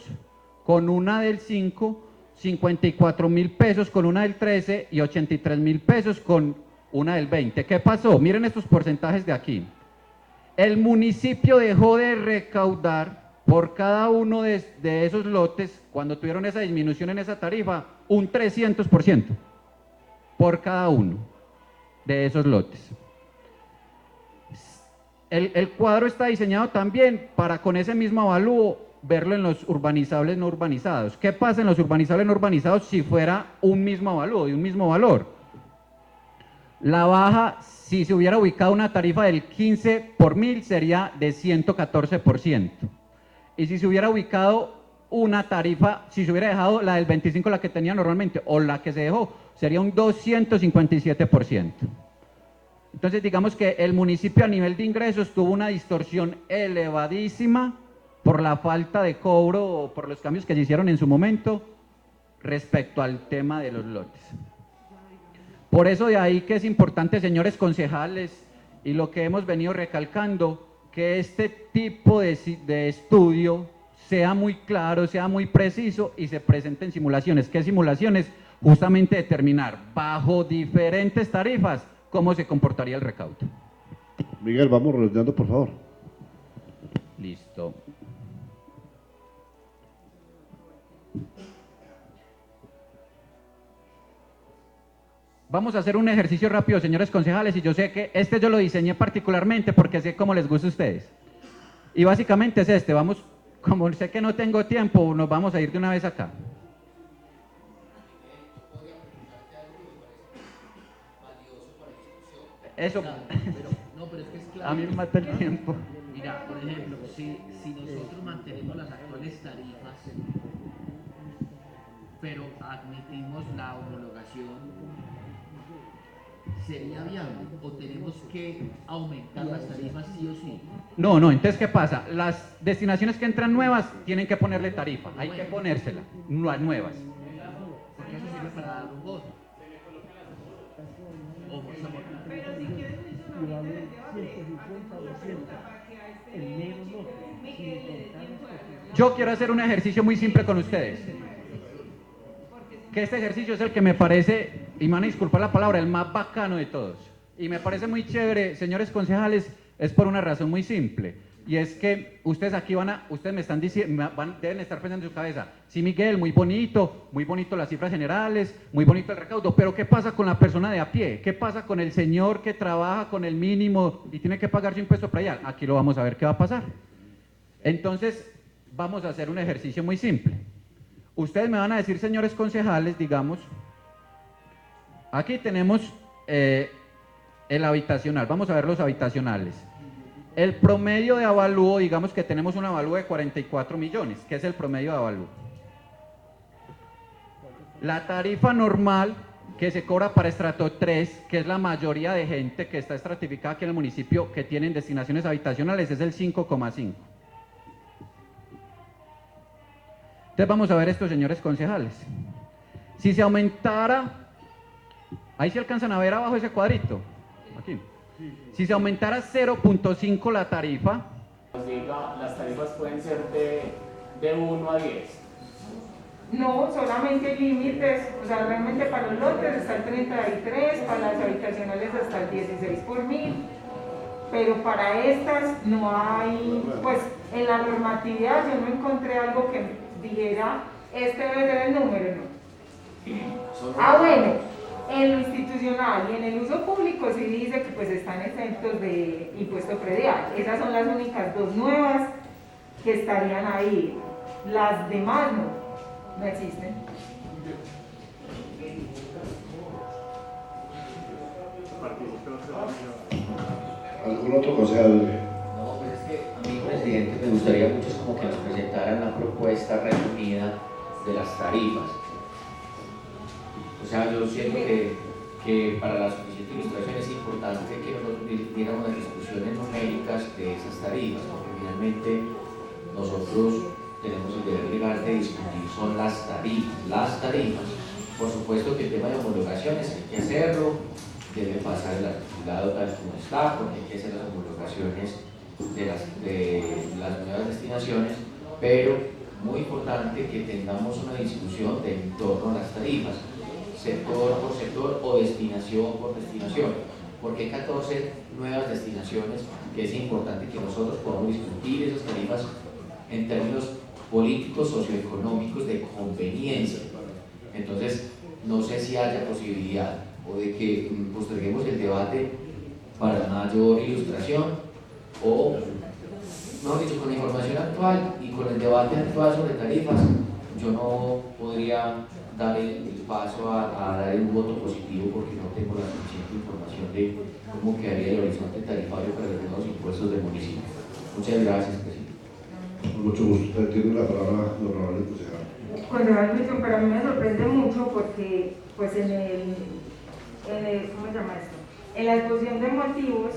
[SPEAKER 7] con una del 5, 54.000 pesos con una del 13 y 83.000 pesos con una del 20. ¿Qué pasó? Miren estos porcentajes de aquí. El municipio dejó de recaudar por cada uno de esos lotes, cuando tuvieron esa disminución en esa tarifa, un 300% por cada uno de esos lotes. El cuadro está diseñado también para con ese mismo avalúo verlo en los urbanizables no urbanizados. ¿Qué pasa en los urbanizables no urbanizados si fuera un mismo avalúo, de un mismo valor? La baja, si se hubiera ubicado una tarifa del 15 por 1000, sería de 114%. Y si se hubiera ubicado una tarifa, si se hubiera dejado la del 25, la que tenía normalmente, o la que se dejó, sería un 257%. Entonces digamos que el municipio a nivel de ingresos tuvo una distorsión elevadísima por la falta de cobro o por los cambios que se hicieron en su momento respecto al tema de los lotes. Por eso de ahí que es importante, señores concejales, y lo que hemos venido recalcando, que este tipo de estudio sea muy claro, sea muy preciso y se presente en simulaciones. ¿Qué simulaciones? Justamente determinar bajo diferentes tarifas cómo se comportaría el recaudo.
[SPEAKER 4] Miguel, vamos redondeando, por favor.
[SPEAKER 7] Listo. Vamos a hacer un ejercicio rápido, señores concejales, y yo sé que yo lo diseñé particularmente porque sé cómo les gusta a ustedes. Y básicamente es vamos, como sé que no tengo tiempo, nos vamos a ir de una vez acá. Eso.
[SPEAKER 8] Claro, pero es que es claro.
[SPEAKER 7] A mí me mata el tiempo.
[SPEAKER 8] Mira, por ejemplo, si nosotros mantenemos las actuales tarifas, pero admitimos la homologación, ¿sería viable o tenemos que aumentar las tarifas sí o sí?
[SPEAKER 7] No, entonces ¿qué pasa? Las destinaciones que entran nuevas tienen que ponerle tarifa, hay que ponérsela, las nuevas.
[SPEAKER 8] Porque eso sirve para dar un voto.
[SPEAKER 2] Pero si quieres mencionar ahorita en el debate, hacemos otra pregunta para que a Miguel pueda.
[SPEAKER 7] Yo quiero hacer un ejercicio muy simple con ustedes. Que este ejercicio es el que me parece, y me van a disculpar la palabra, el más bacano de todos. Y me parece muy chévere, señores concejales, es por una razón muy simple. Y es que ustedes aquí ustedes me están diciendo, deben estar pensando en su cabeza, sí, Miguel, muy bonito las cifras generales, muy bonito el recaudo, pero ¿qué pasa con la persona de a pie? ¿Qué pasa con el señor que trabaja con el mínimo y tiene que pagar su impuesto predial? Aquí lo vamos a ver qué va a pasar. Entonces, vamos a hacer un ejercicio muy simple. Ustedes me van a decir, señores concejales, digamos, aquí tenemos el habitacional, vamos a ver los habitacionales. El promedio de avalúo, digamos que tenemos un avalúo de 44 millones, que es el promedio de avalúo. La tarifa normal que se cobra para estrato 3, que es la mayoría de gente que está estratificada aquí en el municipio que tienen destinaciones habitacionales, es el 5,5. Entonces vamos a ver esto, señores concejales. Si se aumentara, ahí se alcanzan a ver abajo ese cuadrito, aquí. Si se aumentara 0.5 la tarifa,
[SPEAKER 9] Diga, las tarifas pueden ser de 1 a 10.
[SPEAKER 2] No, solamente límites, o sea, realmente para los lotes está el 33, para las habitacionales hasta el 16 por mil, pero para estas no hay, pues en la normatividad yo no encontré algo que dijera, este debe ser el número, no. Bueno, en lo institucional y en el uso público sí dice que pues están exentos de impuesto predial. Esas son las únicas dos nuevas que estarían ahí. Las demás no existen.
[SPEAKER 4] ¿Algún otro concejal?
[SPEAKER 8] No, pues es que a mí, presidente, me gustaría mucho como que nos presentaran la propuesta resumida de las tarifas. O sea, yo siento que para la suficiente ilustración es importante que nosotros diéramos las discusiones numéricas de esas tarifas, porque finalmente nosotros tenemos el deber legal de discutir son las tarifas. Las tarifas, por supuesto que el tema de homologaciones hay que hacerlo, debe pasar el articulado tal como está, porque hay que hacer las homologaciones de las nuevas destinaciones, pero muy importante que tengamos una discusión en torno a las tarifas, sector por sector o destinación por destinación, porque hay 14 nuevas destinaciones que es importante que nosotros podamos discutir esas tarifas en términos políticos, socioeconómicos, de conveniencia. Entonces, no sé si haya posibilidad o de que posterguemos el debate para mayor ilustración o, mejor dicho, con la información actual y con el debate actual sobre tarifas, yo no podría dar el paso a dar un voto positivo porque no tengo la suficiente información de cómo quedaría el horizonte tarifario para los nuevos impuestos del municipio. Muchas gracias, presidente.
[SPEAKER 4] Con mucho gusto, tiene la palabra don Honorable concejal.
[SPEAKER 2] Concejal Wilson, pero a mí me sorprende mucho porque pues en el ¿cómo se llama esto? En la exposición de motivos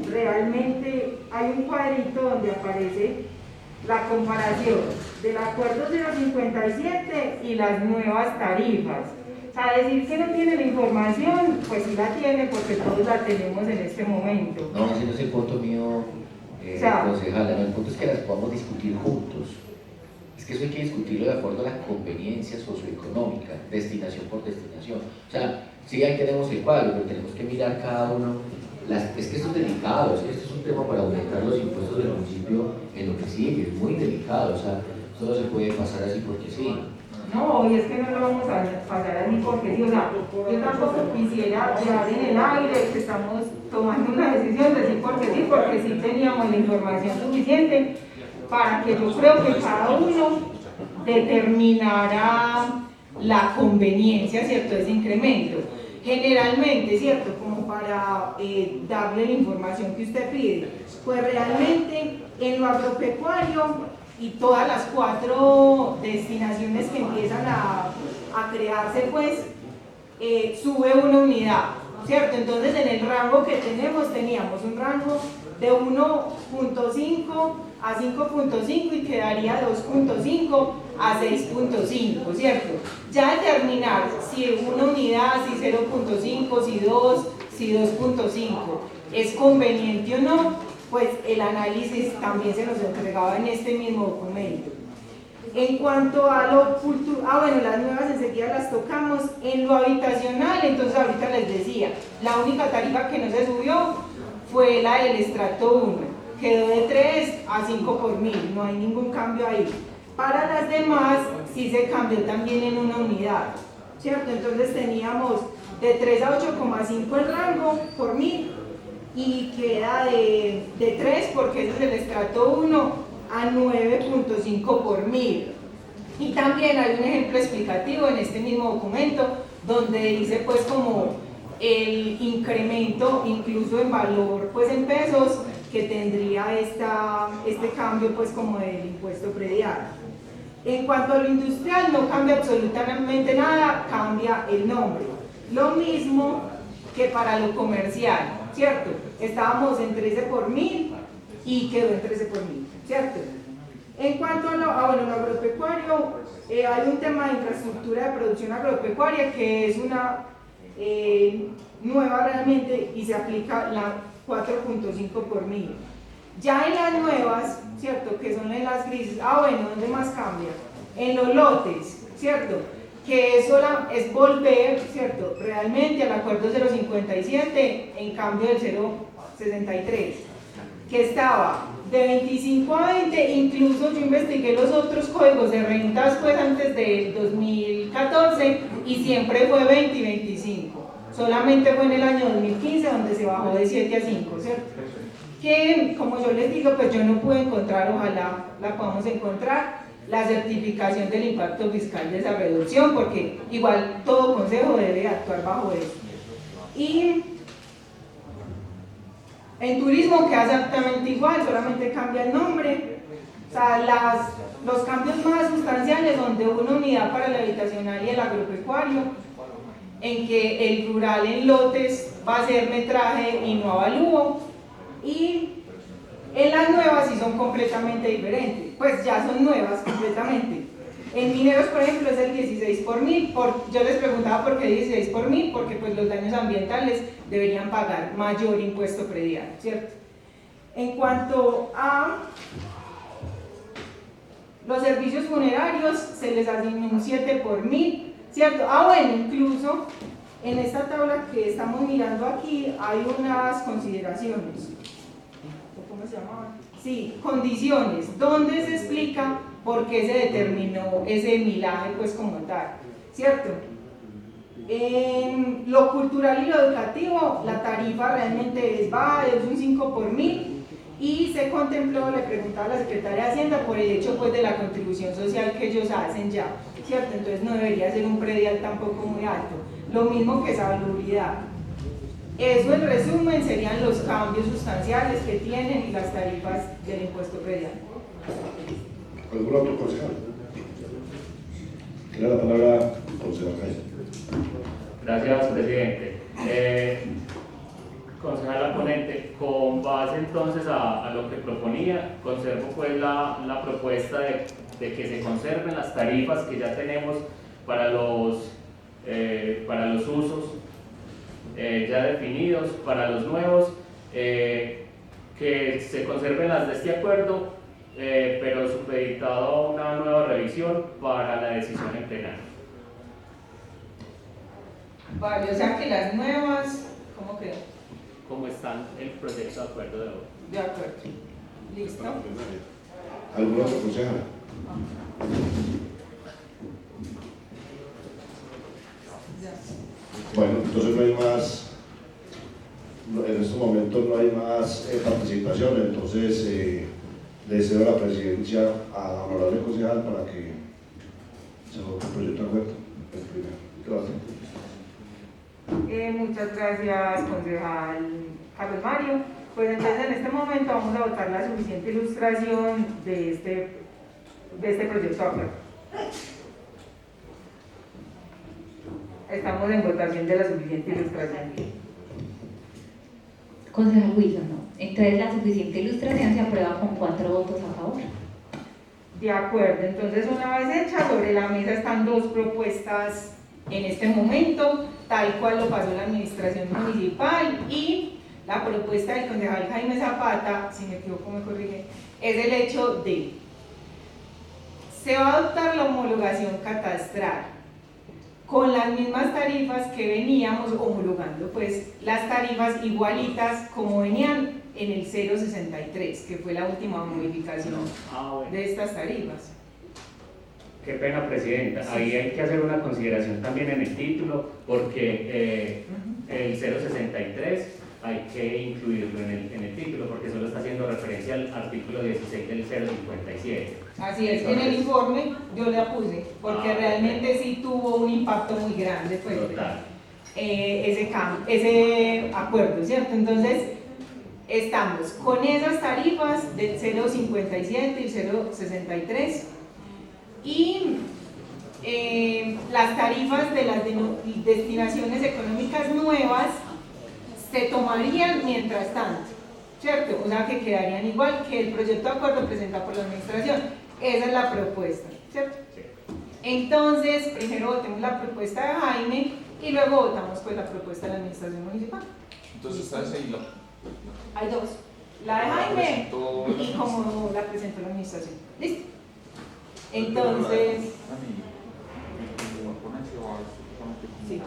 [SPEAKER 2] realmente hay un cuadrito donde aparece la comparación del acuerdo 057 y las nuevas tarifas. O sea, decir que no tiene la información, pues sí la tiene porque todos la tenemos en este momento.
[SPEAKER 8] No, ese no es el punto mío, concejala, no, el punto es que las podamos discutir juntos. Es que eso hay que discutirlo de acuerdo a la conveniencia socioeconómica, destinación por destinación. O sea, sí, ahí tenemos el cuadro, pero tenemos que mirar cada uno. Es que esto es delicado, es que esto es un tema para aumentar los impuestos del municipio en lo que sigue, es muy delicado, o sea, esto no se puede pasar así porque sí.
[SPEAKER 2] No, y es que no lo vamos a pasar así porque sí, o sea, yo tampoco quisiera dejar en el aire que estamos tomando una decisión de sí, porque sí teníamos la información suficiente para que yo creo que cada uno determinara la conveniencia, ¿cierto?, de ese incremento. Generalmente, ¿cierto?, como para darle la información que usted pide, pues realmente en lo agropecuario y todas las 4 destinaciones que empiezan a crearse, pues sube una unidad, ¿cierto? Entonces en el rango que teníamos un rango de 1.5 a 5.5 y quedaría 2.5 a 6.5, ¿cierto? Ya determinar si una unidad, si 0.5, si 2, si 2.5 es conveniente o no, pues el análisis también se nos entregaba en este mismo documento. En cuanto a lo cultural, bueno, las nuevas enseguida las tocamos. En lo habitacional, entonces ahorita les decía, la única tarifa que no se subió fue la del estrato 1, quedó de 3 a 5 por mil, no hay ningún cambio ahí. Para las demás sí se cambió también en una unidad, ¿cierto? Entonces teníamos de 3 a 8,5 el rango por mil y queda de 3, porque ese es el estrato 1, a 9.5 por mil. Y también hay un ejemplo explicativo en este mismo documento donde dice pues como el incremento incluso en valor pues en pesos que tendría este cambio pues como del impuesto predial. En cuanto a lo industrial no cambia absolutamente nada, cambia el nombre. Lo mismo que para lo comercial, ¿cierto? Estábamos en 13 por mil y quedó en 13 por mil, ¿cierto? En cuanto a lo agropecuario, hay un tema de infraestructura de producción agropecuaria que es nueva realmente y se aplica la 4.5 por mil. Ya en las nuevas, ¿cierto? Que son en las grises, bueno, ¿dónde más cambia? En los lotes, ¿cierto? Que eso es volver, ¿cierto? Realmente al acuerdo 057 en cambio del 063, que estaba de 25 a 20, incluso yo investigué los otros códigos de rentas pues antes del 2014 y siempre fue 20 y 25, solamente fue en el año 2015 donde se bajó de 7 a 5, ¿cierto? Que como yo les digo, pues yo no pude encontrar, ojalá la podamos encontrar, la certificación del impacto fiscal de esa reducción, porque igual todo consejo debe actuar bajo eso. Y en turismo queda exactamente igual, solamente cambia el nombre. O sea, los cambios más sustanciales son de una unidad para el habitacional y el agropecuario, en que el rural en lotes va a ser metraje y no avalúo, y en las nuevas sí son completamente diferentes, pues ya son nuevas completamente. En mineros, por ejemplo, es el 16 por mil. Yo les preguntaba por qué 16 por mil, porque pues los daños ambientales deberían pagar mayor impuesto predial, ¿cierto? En cuanto a los servicios funerarios, se les asignó un 7 por mil, ¿cierto? Bueno, incluso en esta tabla que estamos mirando aquí hay unas consideraciones. ¿Cómo se llamaban? Sí, condiciones, donde se explica por qué se determinó ese milaje pues como tal, ¿cierto? En lo cultural y lo educativo, la tarifa realmente es baja, es un 5 por mil, y se contempló, le preguntaba a la secretaria de Hacienda, por el hecho pues de la contribución social que ellos hacen ya, ¿cierto? Entonces no debería ser un predial tampoco muy alto, lo mismo que salubridad. Eso en resumen serían los cambios sustanciales que tienen y las tarifas del impuesto predial.
[SPEAKER 4] ¿Algún otro concejal? Tiene la palabra concejal Jaime.
[SPEAKER 9] Gracias, presidente. Concejal ponente, con base entonces a lo que proponía, conservo pues la propuesta de que se conserven las tarifas que ya tenemos para los usos ya definidos, para los nuevos, que se conserven las de este acuerdo, pero supeditado a una nueva revisión para la decisión en plenario.
[SPEAKER 2] Vale, o sea que las nuevas, ¿cómo quedó?
[SPEAKER 9] Como están en el proyecto de acuerdo de hoy.
[SPEAKER 2] De acuerdo. ¿Listo?
[SPEAKER 4] ¿Algún otro concejal? Bueno, entonces no hay más, en estos momentos no hay más participación, entonces le cedo la presidencia a la honorable concejal para que se vote el proyecto de acuerdo, el primero. Gracias.
[SPEAKER 2] Muchas gracias, concejal Carlos Mario. Pues entonces en este momento vamos a votar la suficiente ilustración de este proyecto de acuerdo. Estamos en votación de la suficiente ilustración.
[SPEAKER 10] Concejal Wilson, no. Entonces la suficiente ilustración se aprueba con 4 votos a favor.
[SPEAKER 2] De acuerdo, entonces una vez hecha, sobre la mesa están 2 propuestas en este momento, tal cual lo pasó la administración municipal, y la propuesta del concejal Jaime Zapata, si me equivoco me corrige, es el hecho de: se va a adoptar la homologación catastral con las mismas tarifas que veníamos homologando, pues las tarifas igualitas como venían en el 063, que fue la última modificación de estas tarifas.
[SPEAKER 9] Qué pena, presidenta. Ahí hay que hacer una consideración también en el título, porque el 063 hay que incluirlo en el título, porque solo está haciendo referencia al artículo 16 del 057.
[SPEAKER 2] Así es, en el informe yo la puse, porque realmente sí tuvo un impacto muy grande, pues, ese acuerdo, ¿cierto? Entonces, estamos con esas tarifas del 057 y 063, y las tarifas de las destinaciones económicas nuevas se tomarían mientras tanto, ¿cierto? O sea que quedarían igual que el proyecto de acuerdo presentado por la administración. Esa es la propuesta, ¿cierto? Entonces, primero votemos la propuesta de Jaime, y luego votamos pues la propuesta de la administración municipal.
[SPEAKER 11] Entonces está ese y
[SPEAKER 2] Hay dos, la de Jaime y como la presentó la administración. ¿Listo? Entonces, sí,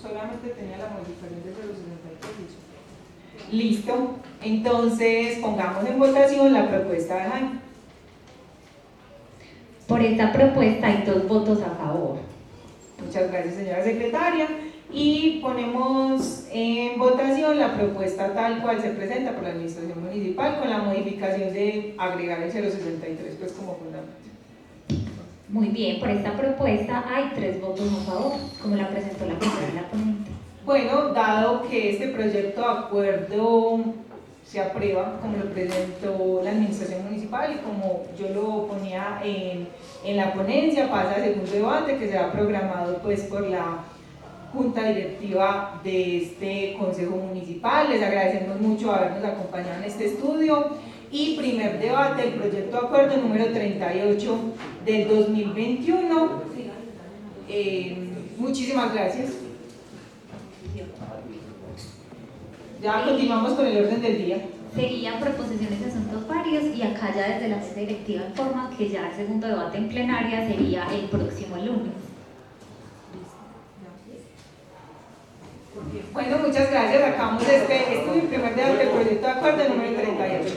[SPEAKER 2] solamente tenía la modificación de 063. Listo, entonces pongamos en votación la propuesta de Jaime.
[SPEAKER 10] Por esta propuesta hay 2 votos a favor.
[SPEAKER 2] Muchas gracias, señora secretaria. Y ponemos en votación la propuesta tal cual se presenta por la administración municipal con la modificación de agregar el 063 pues como fundamento.
[SPEAKER 10] Muy bien, por esta propuesta hay 3 votos a favor, como la presentó la persona de la ponente.
[SPEAKER 2] Bueno, dado que este proyecto de acuerdo se aprueba, como lo presentó la administración municipal y como yo lo ponía en la ponencia, pasa al segundo debate que será programado pues por la Junta Directiva de este Consejo Municipal. Les agradecemos mucho habernos acompañado en este estudio. Y primer debate, el proyecto de acuerdo número 38 del 2021. Muchísimas gracias. Ya continuamos con el orden del día.
[SPEAKER 10] Seguían proposiciones de asuntos varios y acá ya desde la mesa directiva informa que ya el segundo debate en plenaria sería el próximo lunes.
[SPEAKER 2] Bueno, muchas gracias. Acabamos este estudio, primer debate del proyecto de acuerdo número 38.